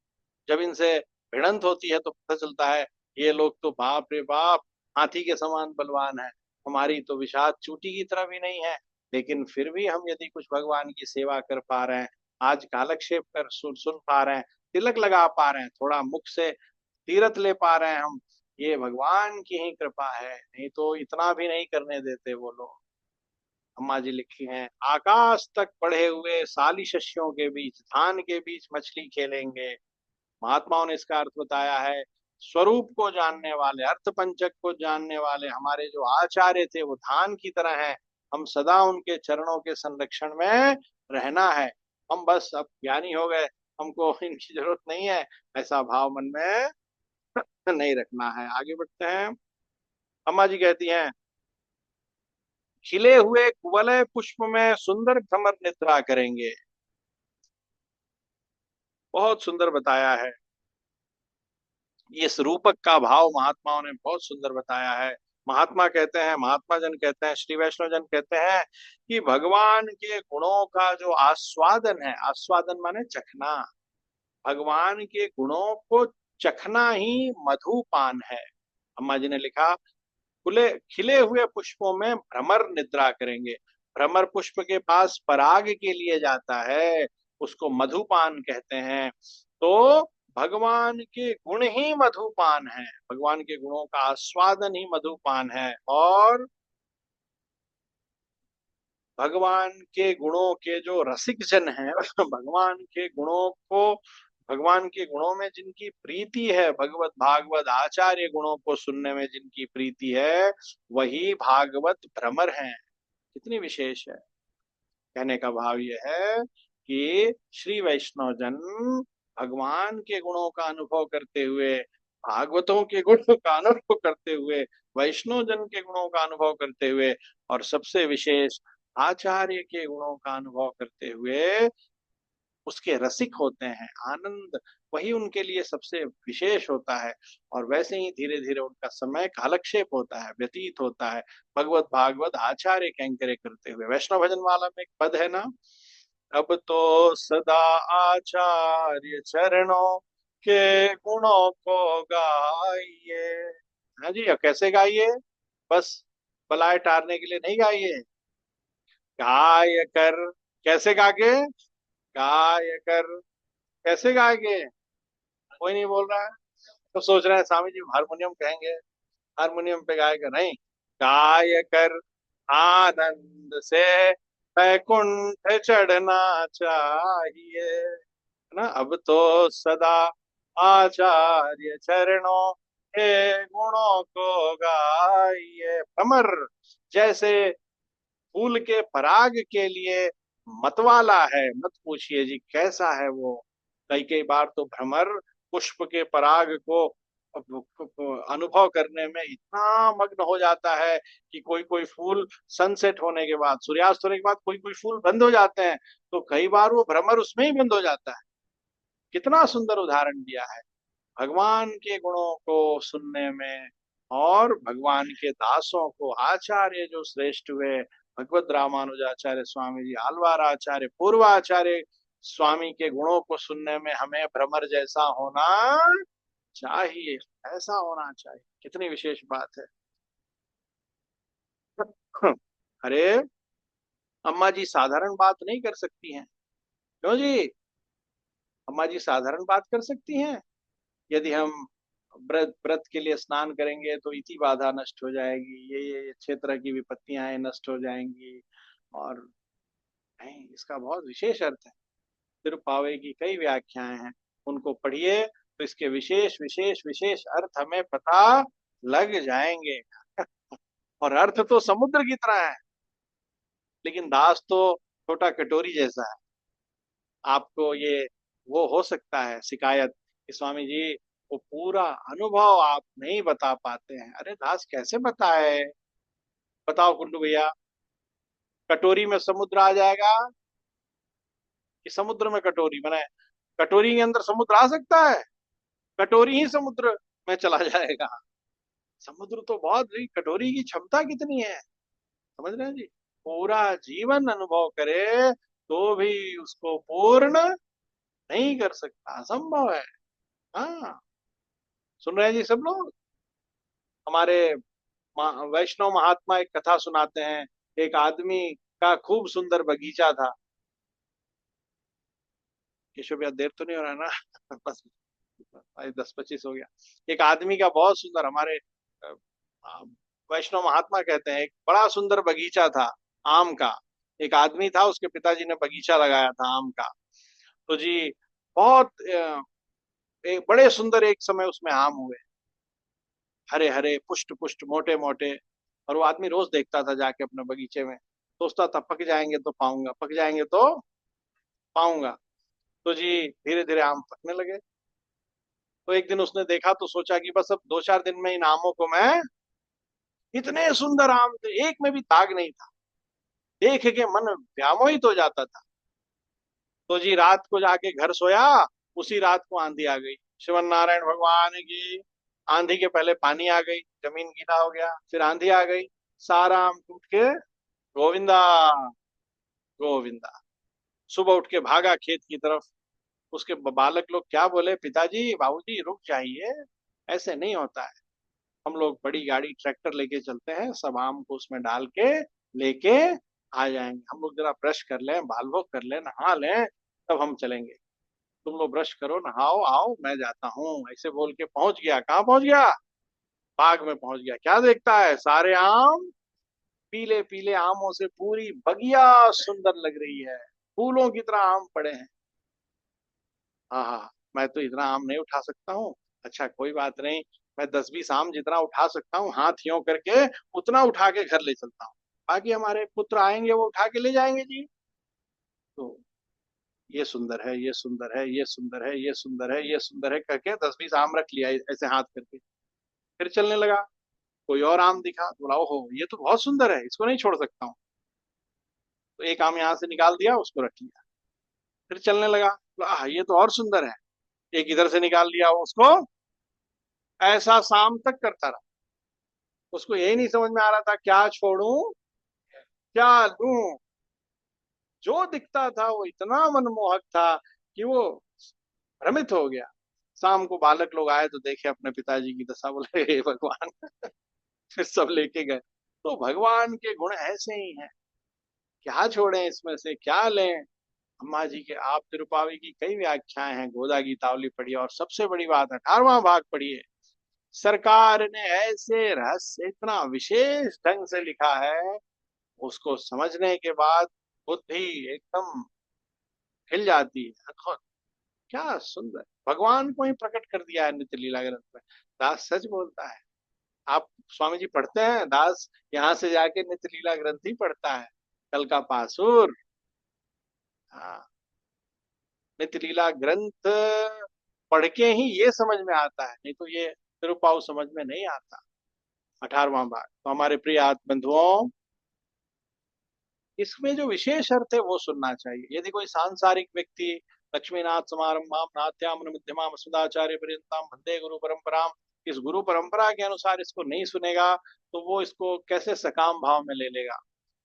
जब इनसे भिड़ंत होती है तो पता चलता है ये लोग तो बाप रे बाप हाथी के समान बलवान है, हमारी तो विषाद चूटी की तरह भी नहीं है। लेकिन फिर भी हम यदि कुछ भगवान की सेवा कर पा रहे हैं, आज कालक्षेप कर सुन सुन पा रहे हैं, तिलक लगा पा रहे हैं, थोड़ा मुख से तीरथ ले पा रहे हैं हम, ये भगवान की ही कृपा है, नहीं तो इतना भी नहीं करने देते वो लोग। अम्मा जी लिखी हैं, आकाश तक बढ़े हुए साली शस्यों के बीच, धान के बीच मछली खेलेंगे। महात्माओं ने इसका अर्थ बताया है, स्वरूप को जानने वाले, अर्थ पंचक को जानने वाले हमारे जो आचार्य थे, वो धान की तरह हैं। हम सदा उनके चरणों के संरक्षण में रहना है। हम बस अब ज्ञानी हो गए, हमको इनकी जरूरत नहीं है, ऐसा भाव मन में नहीं रखना है। आगे बढ़ते हैं। अम्मा जी कहती हैं, खिले हुए कुवलय पुष्प में सुंदर भ्रमर निद्रा करेंगे। बहुत सुंदर बताया है, इस रूपक का भाव महात्माओं ने बहुत सुंदर बताया है। महात्मा कहते हैं, महात्मा जन कहते हैं, श्री वैष्णव जन कहते हैं कि भगवान के गुणों का जो आस्वादन है, आस्वादन माने चखना, भगवान के गुणों को चखना ही मधुपान है। अम्मा जी ने लिखा, खुले खिले हुए पुष्पों में भ्रमर निद्रा करेंगे। भ्रमर पुष्प के पास पराग के लिए जाता है, उसको मधुपान कहते हैं। तो भगवान के गुण ही मधुपान है, भगवान के गुणों का आस्वादन ही मधुपान है। और भगवान के गुणों के जो रसिक जन हैं, भगवान के गुणों को, भगवान के गुणों में जिनकी प्रीति है, भगवत भागवत आचार्य गुणों को सुनने में जिनकी प्रीति है, वही भागवत भ्रमर हैं। कितनी विशेष है। कहने का भाव यह है कि श्री वैष्णव जन भगवान के गुणों का अनुभव करते हुए, भागवतों के गुणों का अनुभव करते हुए, वैष्णव जन के गुणों का अनुभव करते हुए, और सबसे विशेष आचार्य के गुणों का अनुभव करते हुए उसके रसिक होते हैं। आनंद वही उनके लिए सबसे विशेष होता है। और वैसे ही धीरे धीरे उनका समय कालक्षेप होता है, व्यतीत होता है, भगवत भागवत आचार्य कैंकरे करते हुए। वैष्णव भजन वाला में एक पद है ना, अब तो सदा आचार्य चरणों के गुणों को गाइए। हाँ जी, अब कैसे गाइए? बस बलाए टारने के लिए नहीं गाइए, गाय कर। कैसे गागे? गाय कर। कैसे गाएंगे? कोई नहीं बोल रहा है। तो सोच रहे हैं स्वामी जी हारमोनियम कहेंगे, हारमोनियम पे गाएगा नहीं। गाय कर आनंद से बैकुंठ चढ़ना चाहिए, है ना। अब तो सदा आचार्य चरणों के गुणों को गाइए। भ्रमर जैसे फूल के पराग के लिए मतवाला है, मत पूछिए जी कैसा है वो। कई कई बार तो भ्रमर पुष्प के पराग को अनुभव करने में इतना मग्न हो जाता है कि कोई कोई फूल सनसेट होने के बाद, सूर्यास्त होने के बाद कोई कोई फूल बंद हो जाते हैं, तो कई बार वो भ्रमर उसमें ही बंद हो जाता है। कितना सुंदर उदाहरण दिया है भगवान के गुणों को सुनने में। और भगवान के दासों को आचार्य जो श्रेष्ठ हुए, भगवत रामानुजाचार्य स्वामी जी, आलवार आचार्य, पूर्वाचार्य स्वामी के गुणों को सुनने में हमें भ्रमर जैसा होना चाहिए, ऐसा होना चाहिए। कितनी विशेष बात है। अरे अम्मा जी साधारण बात नहीं कर सकती हैं। क्यों जी? अम्मा जी साधारण बात कर सकती हैं। यदि हम व्रत व्रत के लिए स्नान करेंगे तो इति बाधा नष्ट हो जाएगी, ये क्षेत्र की विपत्तियां हैं नष्ट हो जाएंगी। और नहीं, इसका बहुत विशेष अर्थ है। तिरुप्पावे की कई व्याख्याएं हैं, उनको पढ़िए तो इसके विशेष विशेष विशेष अर्थ हमें पता लग जाएंगे। और अर्थ तो समुद्र की तरह है, लेकिन दास तो छोटा कटोरी जैसा है। आपको ये वो हो सकता है शिकायत कि स्वामी जी वो पूरा अनुभव आप नहीं बता पाते हैं। अरे दास कैसे बताए? बताओ कुंडू भैया, कटोरी में समुद्र आ जाएगा कि समुद्र में कटोरी बनाए? कटोरी के अंदर समुद्र आ सकता है? कटोरी ही समुद्र में चला जाएगा। समुद्र तो बहुत, कटोरी की क्षमता कितनी है, समझ रहे हैं जी। पूरा जीवन अनुभव करे तो भी उसको पूर्ण नहीं कर सकता, असंभव है। हाँ, सुन रहे हैं जी सब लोग। हमारे वैष्णव महात्मा एक कथा सुनाते हैं। एक आदमी का खूब सुंदर बगीचा था। केशव भैया देर तो नहीं हो रहा है ना? बस 10-25 हो गया। एक आदमी का बहुत सुंदर, हमारे अ, वैष्णव महात्मा कहते हैं, एक बड़ा सुंदर बगीचा था आम का। एक आदमी था, उसके पिताजी ने बगीचा लगाया था आम का। तो जी बहुत एक बड़े सुंदर एक समय उसमें आम हुए, हरे हरे पुष्ट पुष्ट मोटे मोटे। और वो आदमी रोज देखता था जाके अपने बगीचे में, सोचता था पक जाएंगे तो पाऊंगा, पक जाएंगे तो पाऊंगा। तो जी धीरे धीरे आम पकने लगे। तो एक दिन उसने देखा तो सोचा कि बस अब 2-4 दिन में इन आमों को मैं, इतने सुंदर आम थे, एक में भी दाग नहीं था, देख के मन व्यामोहित हो जाता था। तो जी रात को जाके घर सोया, उसी रात को आंधी आ गई। श्रीमन नारायण भगवान की। आंधी के पहले पानी आ गई, जमीन गीला हो गया, फिर आंधी आ गई, सारा आम टूट के गोविंदा गोविंदा। सुबह उठ के भागा खेत की तरफ। उसके बालक लोग क्या बोले, पिताजी बाबूजी रुक जाइए, ऐसे नहीं होता है। हम लोग बड़ी गाड़ी ट्रैक्टर लेके चलते हैं, सब आम को उसमें डाल के लेके आ जाएंगे। हम लोग जरा ब्रश कर लें, बाल भोग कर लें, नहा लें, तब हम चलेंगे। तुम लोग ब्रश करो, नहाओ, आओ, मैं जाता हूँ। ऐसे बोल के पहुंच गया। कहाँ पहुंच गया? बाग में पहुंच गया। क्या देखता है? सारे आम पीले पीले आमों से पूरी बगिया सुंदर लग रही है, फूलों की तरह आम पड़े हैं। हाँ हाँ, मैं तो इतना आम नहीं उठा सकता हूँ। अच्छा कोई बात नहीं, मैं 10-20 आम जितना उठा सकता हूँ हाथ यों करके उतना उठा के घर ले चलता हूँ, बाकी हमारे पुत्र आएंगे वो उठा के ले जाएंगे जी। तो ये सुंदर है, ये सुंदर है, ये सुंदर है, ये सुंदर है, ये सुंदर है करके 10-20 आम रख लिया ऐसे हाथ करके। फिर चलने लगा। कोई और आम दिखा तो बोला, ओहो ये तो बहुत सुंदर है, इसको नहीं छोड़ सकता हूँ। तो एक आम यहाँ से निकाल दिया, उसको रख लिया। फिर चलने लगा, बोला, ये तो और सुंदर है। एक इधर से निकाल लिया उसको। ऐसा शाम तक करता रहा। उसको यही नहीं समझ में आ रहा था, क्या छोड़ूं क्या लूं। जो दिखता था वो इतना मनमोहक था कि वो भ्रमित हो गया। शाम को बालक लोग आए तो देखे अपने पिताजी की दशा, बोले हे भगवान। फिर सब लेके गए। तो भगवान के गुण ऐसे ही हैं, क्या छोड़ें इसमें से क्या लें। अम्मा जी के आप तिरुपावी की कई व्याख्याएं हैं, गोदा गीतावली पढ़ी, और सबसे बड़ी बात 18वां भाग पढ़िए। सरकार ने ऐसे रहस्य इतना विशेष ढंग से लिखा है, उसको समझने के बाद बुद्धि एकदम हिल जाती है। क्या सुंदर भगवान को ही प्रकट कर दिया है नित्य लीला ग्रंथ में। दास सच बोलता है। आप स्वामी जी पढ़ते हैं, दास यहाँ से जाके नित्य लीला ग्रंथ ही पढ़ता है, कल का पासुर। हाँ, नित्य लीला ग्रंथ पढ़ के ही ये समझ में आता है, नहीं तो ये तिरुपाव समझ में नहीं आता। 18वां भाग तो हमारे प्रिय आत्म बंधुओं, इसमें जो विशेष अर्थ है वो सुनना चाहिए। यदि कोई सांसारिक व्यक्ति लक्ष्मीनाथ समारंभाम नाट्याम मध्यमाम सदाचार्य पर्यंताम वंदे गुरु परंपराम, इस गुरु परंपरा के अनुसार इसको नहीं सुनेगा तो वो इसको कैसे सकाम भाव में ले लेगा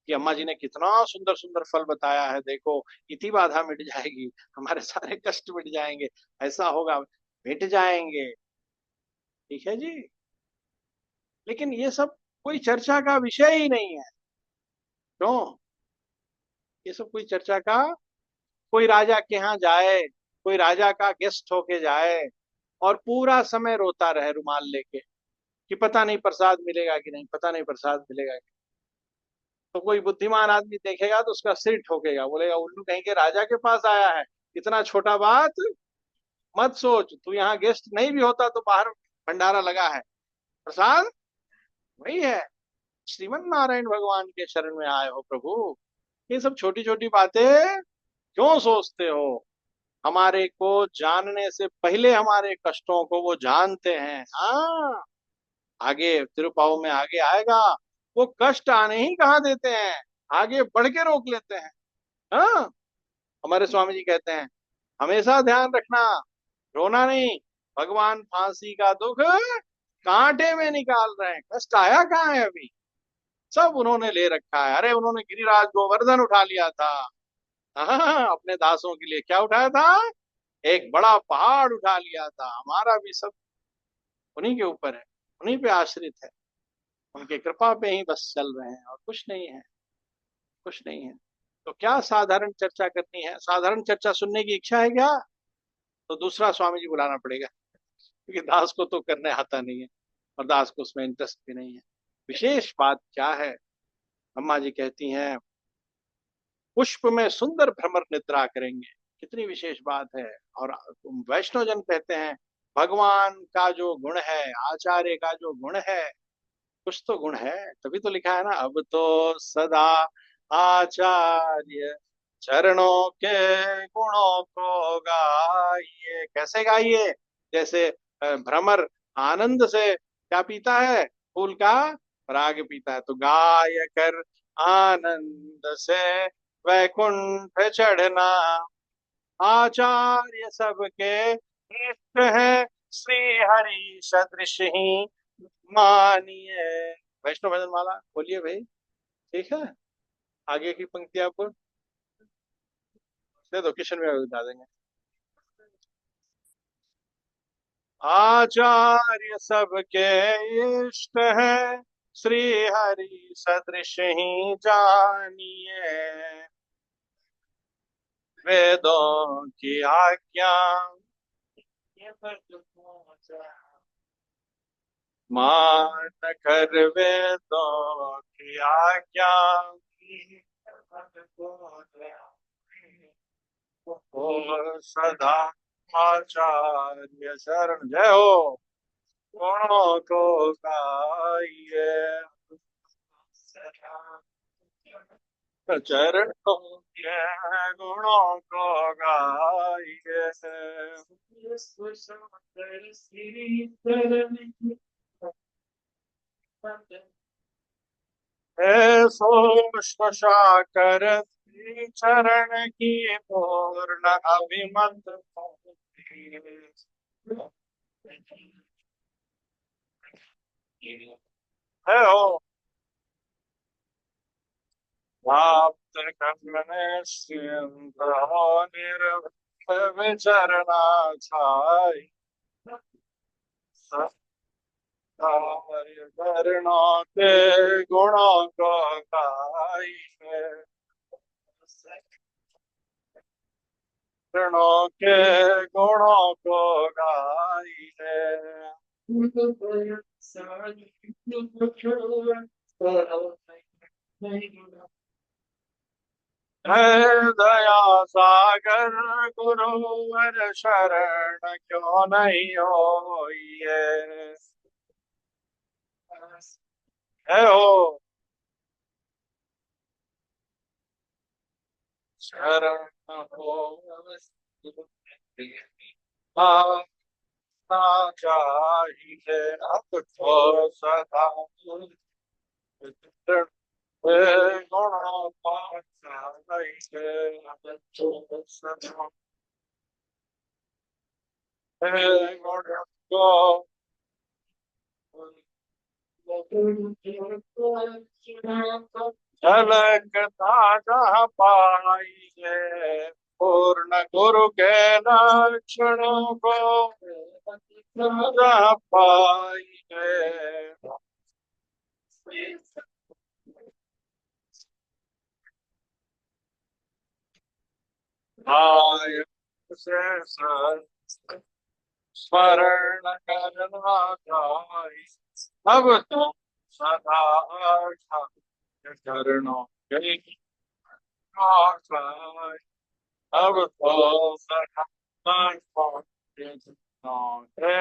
कि अम्मा जी ने कितना सुंदर सुंदर फल बताया है, देखो इति बाधा मिट जाएगी, हमारे सारे कष्ट मिट जाएंगे, ऐसा होगा, मिट जाएंगे। ठीक है जी। लेकिन ये सब कोई चर्चा का विषय ही नहीं है। क्यों? ये सब कोई चर्चा का, कोई राजा के यहाँ जाए, कोई राजा का गेस्ट होके जाए और पूरा समय रोता रहे रुमाल लेके कि पता नहीं प्रसाद मिलेगा कि नहीं, पता नहीं प्रसाद मिलेगा कि नहीं। तो कोई बुद्धिमान आदमी देखेगा तो उसका सिर ठोकेगा, बोलेगा उल्लू कहीं के राजा के पास आया है, इतना छोटा बात मत सोच, तू यहाँ गेस्ट नहीं भी होता तो बाहर भंडारा लगा है, प्रसाद वही है। श्रीमन नारायण भगवान के शरण में आए हो प्रभु, ये सब छोटी छोटी बातें क्यों सोचते हो? हमारे को जानने से पहले हमारे कष्टों को वो जानते हैं। हाँ, आगे तिरुपाव में आगे आएगा, वो कष्ट आने ही कहाँ देते हैं, आगे बढ़ के रोक लेते हैं। हाँ, हमारे स्वामी जी कहते हैं हमेशा ध्यान रखना, रोना नहीं, भगवान फांसी का दुख कांटे में निकाल रहे हैं, कष्ट आया कहाँ है अभी, सब उन्होंने ले रखा है। अरे उन्होंने गिरिराज गोवर्धन उठा लिया था। हाँ, अपने दासों के लिए क्या उठाया था? एक बड़ा पहाड़ उठा लिया था। हमारा भी सब उन्हीं के ऊपर है, उन्हीं पे आश्रित है, उनके कृपा पे ही बस चल रहे हैं और कुछ नहीं है, कुछ नहीं है। तो क्या साधारण चर्चा करनी है? साधारण चर्चा सुनने की इच्छा है क्या? तो दूसरा स्वामी जी बुलाना पड़ेगा, क्योंकि दास को तो करने आता नहीं है और दास को उसमें इंटरेस्ट भी नहीं है। विशेष बात क्या है? अम्मा जी कहती हैं पुष्प में सुंदर भ्रमर निद्रा करेंगे, कितनी विशेष बात है। और वैष्णव जन कहते हैं भगवान का जो गुण है, आचार्य का जो गुण है, कुछ तो गुण है, तभी तो लिखा है ना, अब तो सदा आचार्य चरणों के गुणों को गाइए। कैसे गाइए? जैसे भ्रमर आनंद से क्या पीता है? फूल का राग पीता है। तो गाय कर आनंद से वैकुंठ चढ़ना, आचार्य सबके इष्ट है, श्री हरि सदृश ही मानिए। वैष्णव भजन माला बोलिए भाई। ठीक है, आगे की पंक्ति आपको दे दो, किशन में बता देंगे। आचार्य सबके इष्ट है, श्री हरि सदृश ही जानिए। वेदों की आज्ञा मान कर, वेदों की आज्ञा हो सदा आचार्य शरण। जय हो। गुणों को गाइए, चरणों के गुणों को गाइए। हे शोषा कर चरण की पूर्ण अभिमत है हो। प्राप्त करने सिंत हो निर्भय विचरना छाई, चरणों के गुणों को गाई है। चरणों के गुणों को गाई है। है दया सागर गुरुवर शरण क्यों नहीं हो ये। है हो। शरण हो आना चाहिए आपको सदा। गुणों को चाहिए सदा। गुणों को झलकता जहाँ पाइए, पूर्ण गुरु के लक्षणों को जहाँ पाइए। आय से स्मरण करना चाहिए, अब तो सदा चरणों के आश्रय। अब तो सदा चरणों के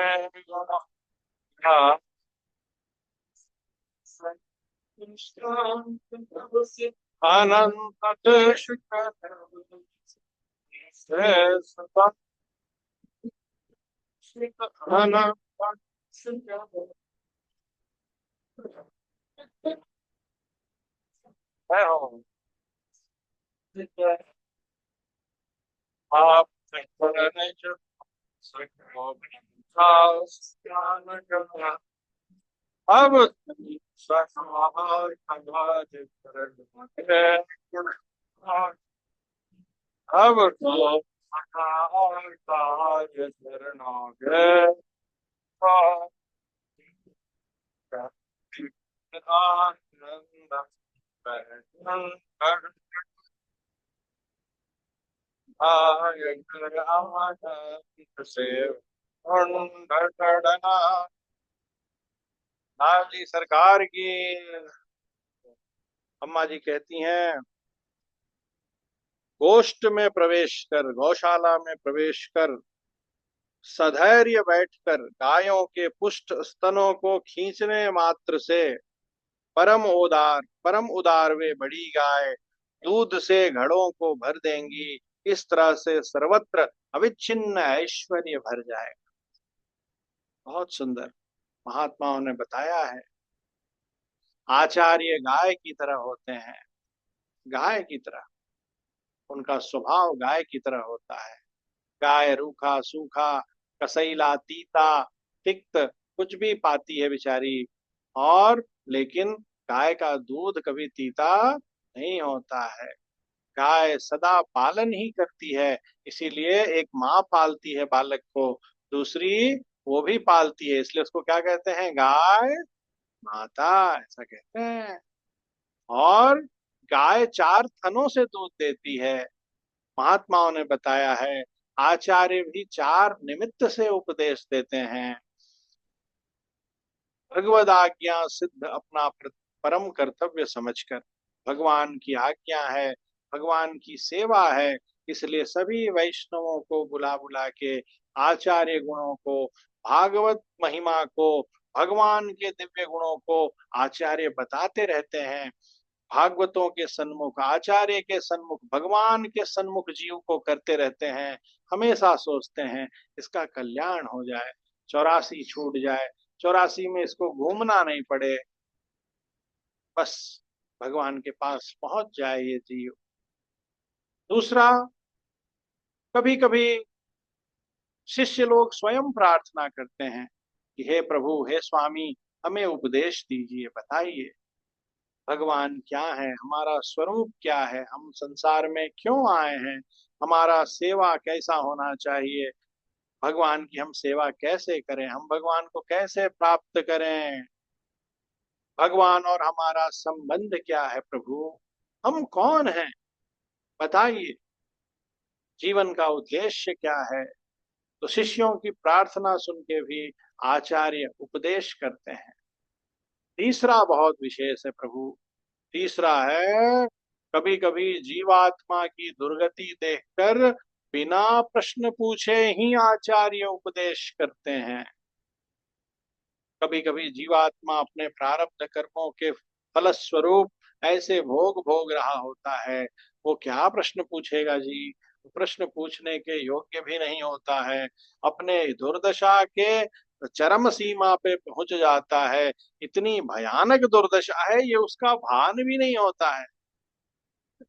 अनंत देश अनंत है हो। आप करने जो सको ज्ञान करना, अब सहाय समाज करण, अब तो सहाय कार्य चरणों के आनंद आय कर आनंद से ढड़ना। लाली सरकार की। अम्मा जी कहती हैं, गोष्ठ में प्रवेश कर, गौशाला में प्रवेश कर, सधैर्य बैठकर गायों के पुष्ट स्तनों को खींचने मात्र से परम उदार वे बड़ी गाय दूध से घड़ों को भर देंगी, इस तरह से सर्वत्र अविच्छिन्न ऐश्वर्य भर जाएगा। बहुत सुंदर महात्माओं ने बताया है। आचार्य गाय की तरह होते हैं, गाय की तरह, उनका स्वभाव गाय की तरह होता है। गाय रूखा सूखा, कसैला, तीता, तिक्त कुछ भी पाती है बेचारी, और लेकिन गाय का दूध कभी तीता नहीं होता है। गाय सदा पालन ही करती है, इसीलिए एक माँ पालती है बालक को, दूसरी वो भी पालती है, इसलिए उसको क्या कहते हैं, गाय माता ऐसा कहते हैं। और गाय 4 थनों से दूध देती है। महात्माओं ने बताया है आचार्य भी 4 निमित्त से उपदेश देते हैं। भगवद आज्ञा सिद्ध अपना परम कर्तव्य समझकर, भगवान की आज्ञा है, भगवान की सेवा है, इसलिए सभी वैष्णवों को बुला बुला के आचार्य गुणों को, भागवत महिमा को, भगवान के दिव्य गुणों को आचार्य बताते रहते हैं। भागवतों के सन्मुख, आचार्य के सन्मुख, भगवान के सन्मुख जीव को करते रहते हैं। हमेशा सोचते हैं इसका कल्याण हो जाए, 84 छूट जाए, 84 में इसको घूमना नहीं पड़े, बस भगवान के पास पहुंच जाए ये जीव। दूसरा, कभी कभी शिष्य लोग स्वयं प्रार्थना करते हैं कि हे प्रभु, हे स्वामी, हमें उपदेश दीजिए, बताइए भगवान क्या है, हमारा स्वरूप क्या है, हम संसार में क्यों आए हैं, हमारा सेवा कैसा होना चाहिए, भगवान की हम सेवा कैसे करें, हम भगवान को कैसे प्राप्त करें, भगवान और हमारा संबंध क्या है, प्रभु हम कौन हैं, बताइए जीवन का उद्देश्य क्या है। तो शिष्यों की प्रार्थना सुन के भी आचार्य उपदेश करते हैं। तीसरा बहुत विशेष है प्रभु, तीसरा है कभी कभी जीवात्मा की दुर्गति देखकर बिना प्रश्न पूछे ही आचार्य उपदेश करते हैं। कभी कभी जीवात्मा अपने प्रारब्ध कर्मों के फलस्वरूप ऐसे भोग भोग रहा होता है, वो क्या प्रश्न पूछेगा जी, प्रश्न पूछने के योग्य भी नहीं होता है, अपने दुर्दशा के चरम सीमा पे पहुंच जाता है, इतनी भयानक दुर्दशा है ये उसका भान भी नहीं होता है।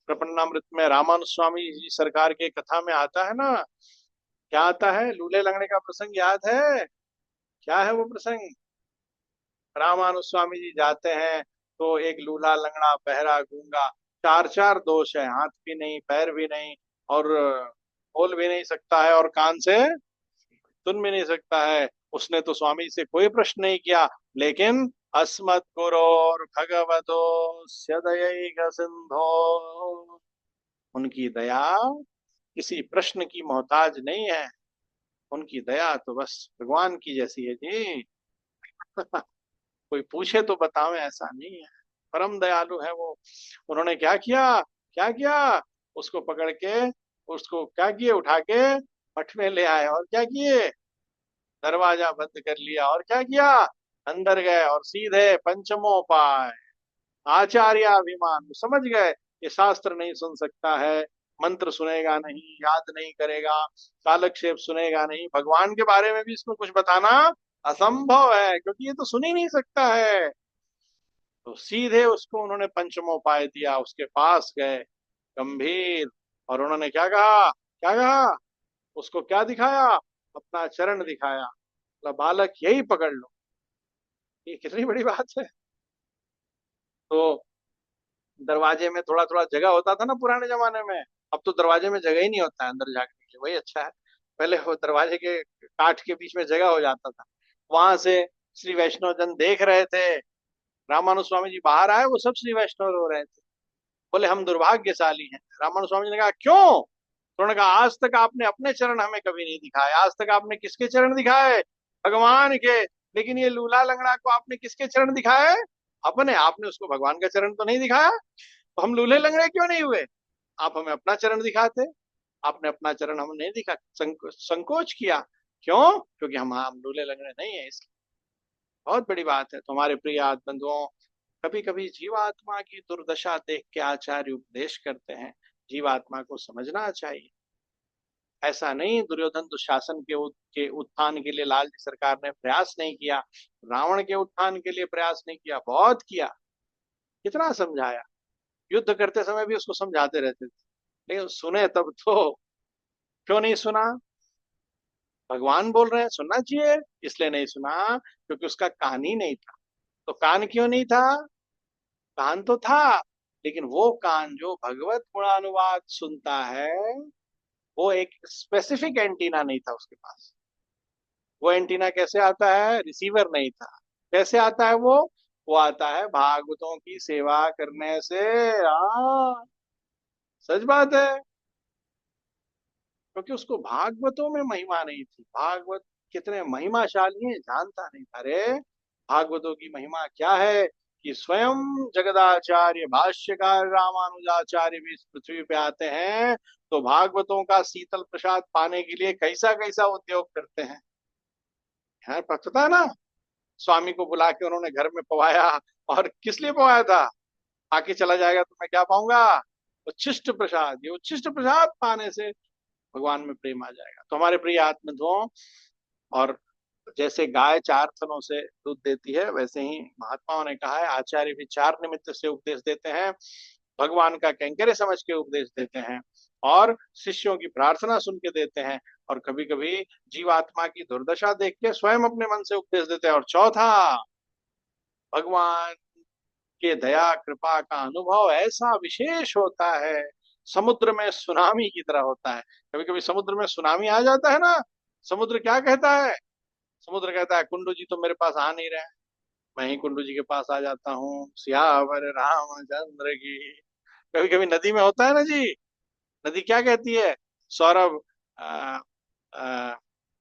प्रपन्नामृत में रामानुज स्वामी जी सरकार के कथा में आता है ना, क्या आता है, लूले लगने का प्रसंग याद है, क्या है वो प्रसंग। रामानुज स्वामी जी जाते हैं तो एक लूला लंगड़ा बहरा गूंगा, चार चार दोष है, हाथ भी नहीं पैर भी नहीं, और बोल भी नहीं सकता है, और कान से सुन भी नहीं सकता है। उसने तो स्वामी से कोई प्रश्न नहीं किया, लेकिन अस्मत् गुरोर भगवतो दयैक सिंधो, उनकी दया किसी प्रश्न की मोहताज नहीं है, उनकी दया तो बस भगवान की जैसी है जी। कोई पूछे तो बतावे ऐसा नहीं है, परम दयालु है वो। उन्होंने क्या किया, क्या किया, उसको पकड़ के, उसको क्या किए, उठा के मठ में ले आए, और क्या किए, दरवाजा बंद कर लिया, और क्या किया, अंदर गए और सीधे पंचमोपाय आचार्याभिमान, समझ गए ये शास्त्र नहीं सुन सकता है, मंत्र सुनेगा नहीं, याद नहीं करेगा, कालक्षेप सुनेगा नहीं, भगवान के बारे में भी इसको कुछ बताना असंभव है, क्योंकि ये तो सुन ही नहीं सकता है। तो सीधे उसको उन्होंने पंचमोपाय दिया, उसके पास गए गंभीर, और उन्होंने क्या कहा, क्या कहा, उसको क्या दिखाया, अपना चरण दिखाया, बोला बालक यही पकड़ लो। ये कितनी बड़ी बात है। तो दरवाजे में थोड़ा थोड़ा जगह होता था ना पुराने जमाने में, अब तो दरवाजे में जगह ही नहीं होता है अंदर जाने के लिए, वही अच्छा है। पहले वो दरवाजे के काट के बीच में जगह हो जाता था, वहां से श्री वैष्णव जन देख रहे थे, रामानुज स्वामी जी बाहर आए, वो सब श्री वैष्णव रो रहे थे, बोले हम दुर्भाग्यशाली हैं। रामानुज स्वामी जी ने कहा क्यों, तो उन्होंने कहा आज तक आपने अपने चरण हमें कभी नहीं दिखाए, आज तक आपने किसके चरण दिखाए, भगवान के, लेकिन ये लूला लंगड़ा को आपने किसके चरण दिखाए, अपने, आपने उसको भगवान का चरण तो नहीं दिखाया, तो हम लूले लंगड़े क्यों नहीं हुए, आप हमें अपना चरण दिखाते, आपने अपना चरण हमें नहीं दिखा, संकोच किया, क्यों, क्योंकि हम लूले लंगड़े नहीं है, इसलिए। बहुत बड़ी बात है। तो हमारे प्रिय बंधुओं, कभी कभी जीवात्मा की दुर्दशा देख के आचार्य उपदेश करते हैं, जीवात्मा को समझना चाहिए। ऐसा नहीं दुर्योधन दुशासन के उत्थान के लिए लालजी सरकार ने प्रयास नहीं किया, रावण के उत्थान के लिए प्रयास नहीं किया, बहुत किया, कितना समझाया, युद्ध करते समय भी उसको समझाते रहते थे, लेकिन सुने तब तो। क्यों नहीं सुना? भगवान बोल रहे हैं, सुनना चाहिए, इसलिए नहीं सुना क्योंकि उसका कान ही नहीं था। तो कान क्यों नहीं था? कान तो था, लेकिन वो कान जो भगवत गुणानुवाद सुनता है, वो एक स्पेसिफिक एंटीना नहीं था उसके पास। वो एंटीना कैसे आता है? रिसीवर नहीं था। कैसे आता है वो आता है भागवतों की सेवा करने से। हाँ, सच बात है। क्योंकि उसको भागवतों में महिमा नहीं थी, भागवत कितने महिमाशाली हैं जानता नहीं था। अरे भागवतों की महिमा क्या है कि स्वयं जगदाचार्य भाष्यकार रामानुजाचार्य भी इस पृथ्वी पे आते हैं तो भागवतों का शीतल प्रसाद पाने के लिए कैसा कैसा उद्योग करते हैं। है पता है ना, स्वामी को बुला के उन्होंने घर में पवाया, और किस लिए पवाया था? आके चला जाएगा तो मैं क्या पाऊंगा? उच्छिष्ट प्रसाद। ये उच्छिष्ट प्रसाद पाने से भगवान में प्रेम आ जाएगा। तो हमारे प्रिय आत्मधुओं, और जैसे गाय 4 थनों से दूध देती है, वैसे ही महात्माओं ने कहा है आचार्य भी 4 निमित्त से उपदेश देते हैं, भगवान का कैंकर्य समझ के उपदेश देते हैं, और शिष्यों की प्रार्थना सुन के देते हैं, और कभी कभी जीवात्मा की दुर्दशा देख के स्वयं अपने मन से उपदेश देते हैं। और चौथा, भगवान के दया कृपा का अनुभव ऐसा विशेष होता है, समुद्र में सुनामी की तरह होता है। कभी कभी समुद्र में सुनामी आ जाता है ना, समुद्र क्या कहता है? समुद्र कहता है कुंडू जी तो मेरे पास आ नहीं रहे हैं, मैं ही कुंडू जी के पास आ जाता हूँ, सियावर रामचंद्र की। कभी कभी नदी में होता है ना जी, नदी क्या कहती है? सौरभ, आ, आ,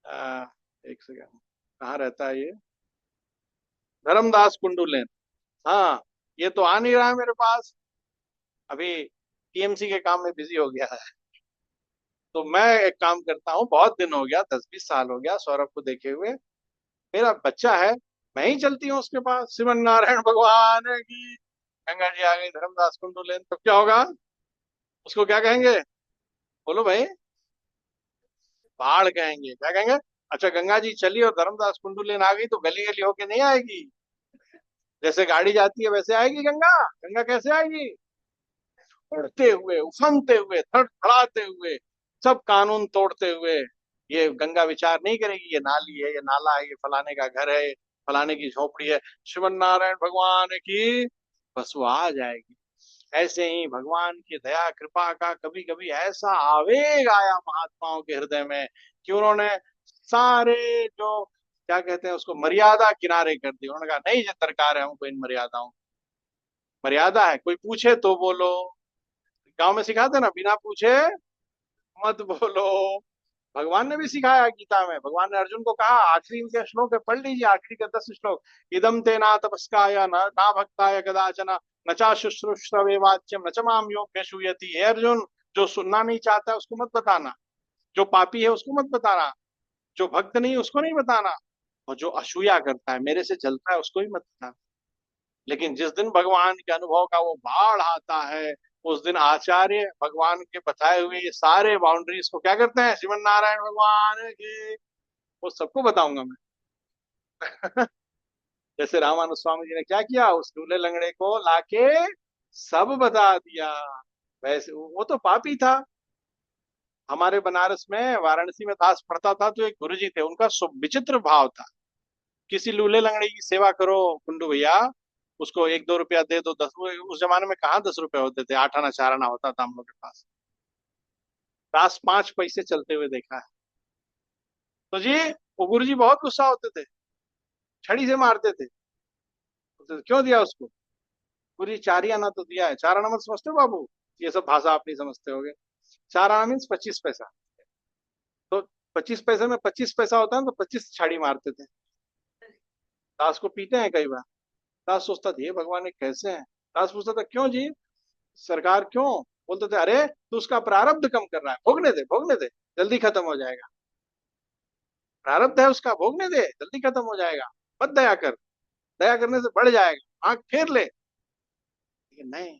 आ, एक सेकंड, कहाँ रहता है ये? धर्मदास कुंडू लेन। हाँ, ये तो आ नहीं रहा है मेरे पास, अभी टीएमसी के काम में बिजी हो गया है। तो मैं एक काम करता हूँ, बहुत दिन हो गया, 10-20 साल हो गया सौरभ को देखे हुए, मेरा बच्चा है, मैं ही चलती हूँ उसके पास, श्रीमन नारायण भगवान की, गंगा जी आ गई धर्मदास कुंडू लेन, तो क्या होगा? उसको क्या कहेंगे? बोलो भाई। बाढ़ कहेंगे। क्या कहेंगे? अच्छा, गंगा जी चली और धर्मदास कुंडू लेन आ गई तो गली गली होके नहीं आएगी, जैसे गाड़ी जाती है वैसे आएगी गंगा। गंगा कैसे आएगी? उड़ते हुए, उफनते हुए, थड़थड़ाते हुए, सब कानून तोड़ते हुए। ये गंगा विचार नहीं करेगी ये नाली है, ये नाला है, ये फलाने का घर है, फलाने की झोपड़ी है, श्रीमन नारायण भगवान की, बस वो आ जाएगी। ऐसे ही भगवान की दया कृपा का कभी कभी ऐसा आवेग आया महात्माओं के हृदय में कि उन्होंने सारे जो क्या कहते हैं उसको, मर्यादा किनारे कर दी। उन्होंने कहा नहीं, जो दरकार है हमको इन मर्यादाओं, मर्यादा है, कोई पूछे तो बोलो। गांव में सिखाते ना, बिना पूछे मत बोलो। भगवान ने भी सिखाया गीता में, भगवान ने अर्जुन को कहा, आखिरी इनके श्लोक है, पढ़ लीजिए आखिरी के 10 श्लोक। इदम ते ना तपस्काय ना भक्ताय कदाचन न चा शुश्रूषवे वाच्यम न च माम योग्य शूयति। हे अर्जुन, जो सुनना नहीं चाहता है उसको मत बताना, जो पापी है उसको मत बताना, जो भक्त नहीं उसको नहीं बताना, और जो असूया करता है, मेरे से जलता है, उसको ही मत बताना। लेकिन जिस दिन भगवान के अनुभव का वो बाढ़ आता है, उस दिन आचार्य भगवान के बताए हुए ये सारे बाउंड्रीज को क्या करते हैं, श्रीमन नारायण भगवान की, वो सबको बताऊंगा मैं। जैसे रामानुज स्वामी जी ने क्या किया, उस दूल्हे लंगड़े को लाके सब बता दिया। वैसे वो तो पापी था। हमारे बनारस में वाराणसी में दास पढ़ता था, तो एक गुरुजी थे, उनका विचित्र भाव था, किसी लूल्हे लंगड़े की सेवा करो कुंडू भैया, उसको 1-2 रुपया दे दो, 10। उस जमाने में कहाँ 10 रुपए होते थे, 8 आना 4 आना होता था हम लोग के पास। दास 5 पैसे चलते हुए देखा है। तो जी, वो गुरु जी बहुत गुस्सा होते थे, छड़ी से मारते थे। तो क्यों दिया उसको? गुरु जी 4 आना तो दिया है। 4 आना मत समझते हो बाबू, ये सब भाषा आप नहीं समझते होगे। 4 आना मीन्स 25 पैसा। तो 25 पैसे में 25 पैसा होता है, तो 25 छड़ी मारते थे। दास को पीटे हैं कई बार। दास सोचता था ये भगवान ये कैसे हैं। दास पूछता था क्यों जी, सरकार क्यों? बोलते थे अरे तू उसका प्रारब्ध कम कर रहा है, भोगने दे भोगने दे, जल्दी खत्म हो जाएगा। प्रारब्ध है उसका, भोगने दे, जल्दी खत्म हो जाएगा, मत दया कर, दया करने से बढ़ जाएगा, आंख फेर ले। लेकिन नहीं,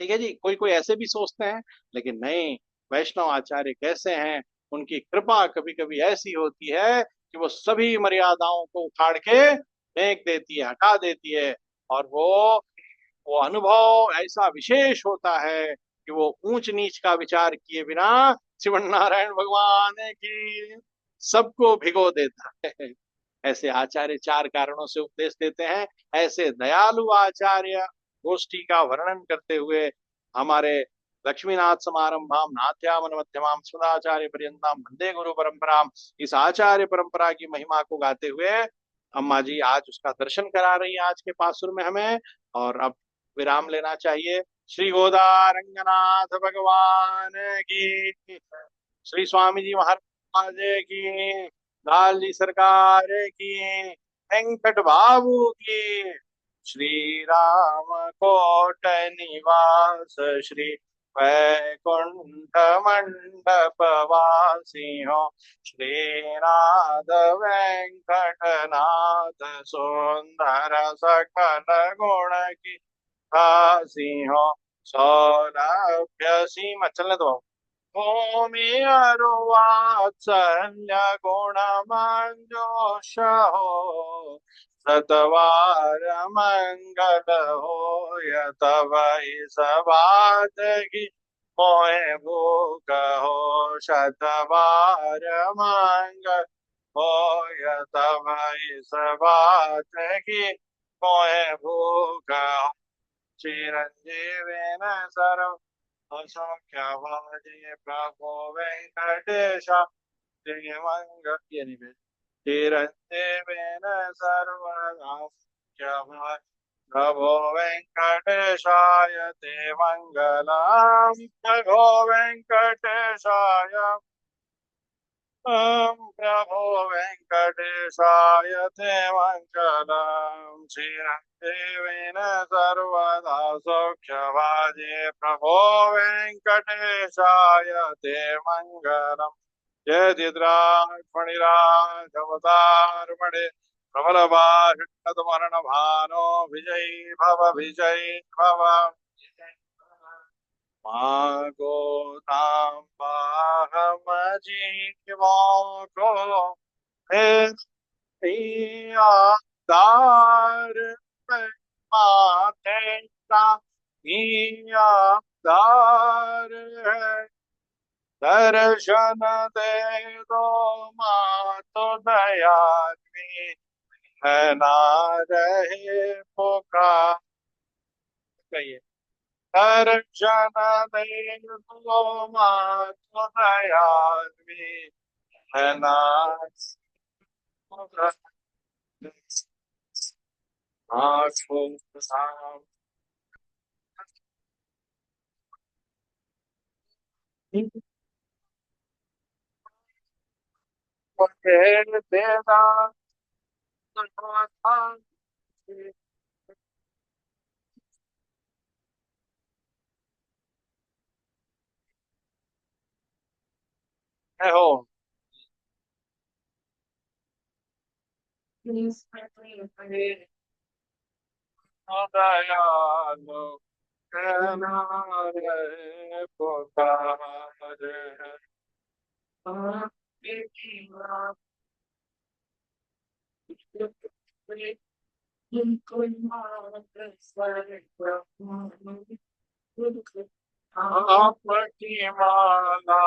ठीक है जी, कोई कोई ऐसे भी सोचते हैं, लेकिन नहीं, वैष्णव आचार्य कैसे हैं, उनकी कृपा कभी कभी ऐसी होती है कि वो सभी मर्यादाओं को उखाड़ के फेंक देती है, हटा देती है। और वो अनुभव ऐसा विशेष होता है कि वो ऊंच नीच का विचार किए बिना श्रीमन नारायण भगवान की सबको भिगो देता है। ऐसे आचार्य चार कारणों से उपदेश देते हैं। ऐसे दयालु आचार्य गोष्ठी का वर्णन करते हुए हमारे लक्ष्मीनाथ समारंभाम नाथ्यामन मध्यमाम सदाचार्य पर्यंताम वंदे गुरु परंपराम, इस आचार्य परंपरा की महिमा को गाते हुए अम्मा जी आज उसका दर्शन करा रही है आज के पासुर में हमें। और अब विराम लेना चाहिए। श्री गोदा रंगनाथ भगवान की, श्री स्वामी जी महाराज की, लाल जी सरकार की, वेंकट बाबू की, श्री राम कोट निवास श्री वैकुंठ मंडप वासियों, श्रीनाथ वेंकटनाथ सुंदर सकल गुण की सिंह, सौरभ्य सीम, चलने दो। भूमि अर्वात्सल्य गुणमंजोष हो, सतवार मंगल हो तब इस बात की मोहे भूख हो, शतवार मंगल हो तब इस बात की मोहे भूख हो। चिरंजीवेन सर्व असौख्यभाजय प्रभो वेंकटेश श्रीमंगल चिरंजीवेन सर्वदा सौख्यभाजय प्रभो वेंकटेशाय ते मंगलम, प्रभो वेंकटेशाय प्रभो वेंकटेशाय ते मंगलम, श्रीरंजीवेन सर्वदा सौख्यभाजे प्रभो वेंकटेशाय ते मंगलम। जय दिद्राज फणिराज अवतार मणि प्रबल मरण भानो विजयी भव, विजयी भव। मागो ताम जीवो को दार माथे का दार है, दर्शन दे दो मातो दयाली है ना रहे पुकार। कहिए, दर्शन दे दो मातो दयाली है ना, आंखों साम देना हो। दयालु नारे पुकार, आपकी माला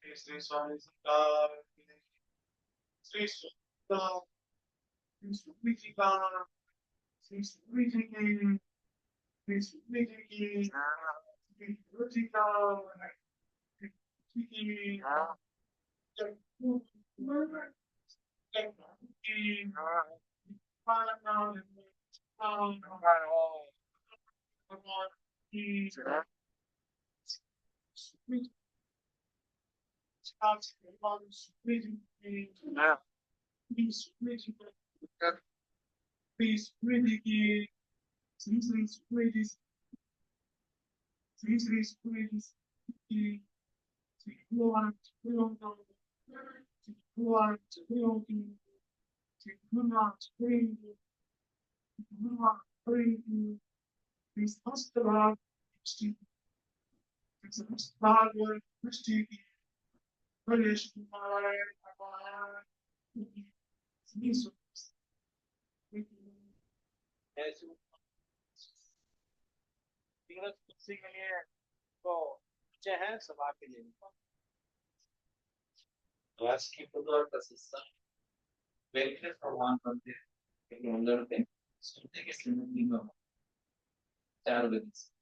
श्री स्वामी श्री सुखी जी का श्री सुखी जी की श्री सुखी जी की श्री गुरु जी का श्री की जब की भगवान की सुखी भगवान सुखी जी की सुखी जी की सुखी की श्री श्री सुखी जी श्री श्री सुखी जी की श्री भगवान भगवान भगवान के लिए तो अच्छे हैं सभा के लिए राष्ट्रीय पदवार का हिस्सा वेंकटेश भगवान बनते हैं मंदिर पे सुनते के संबंधी में 4 बजे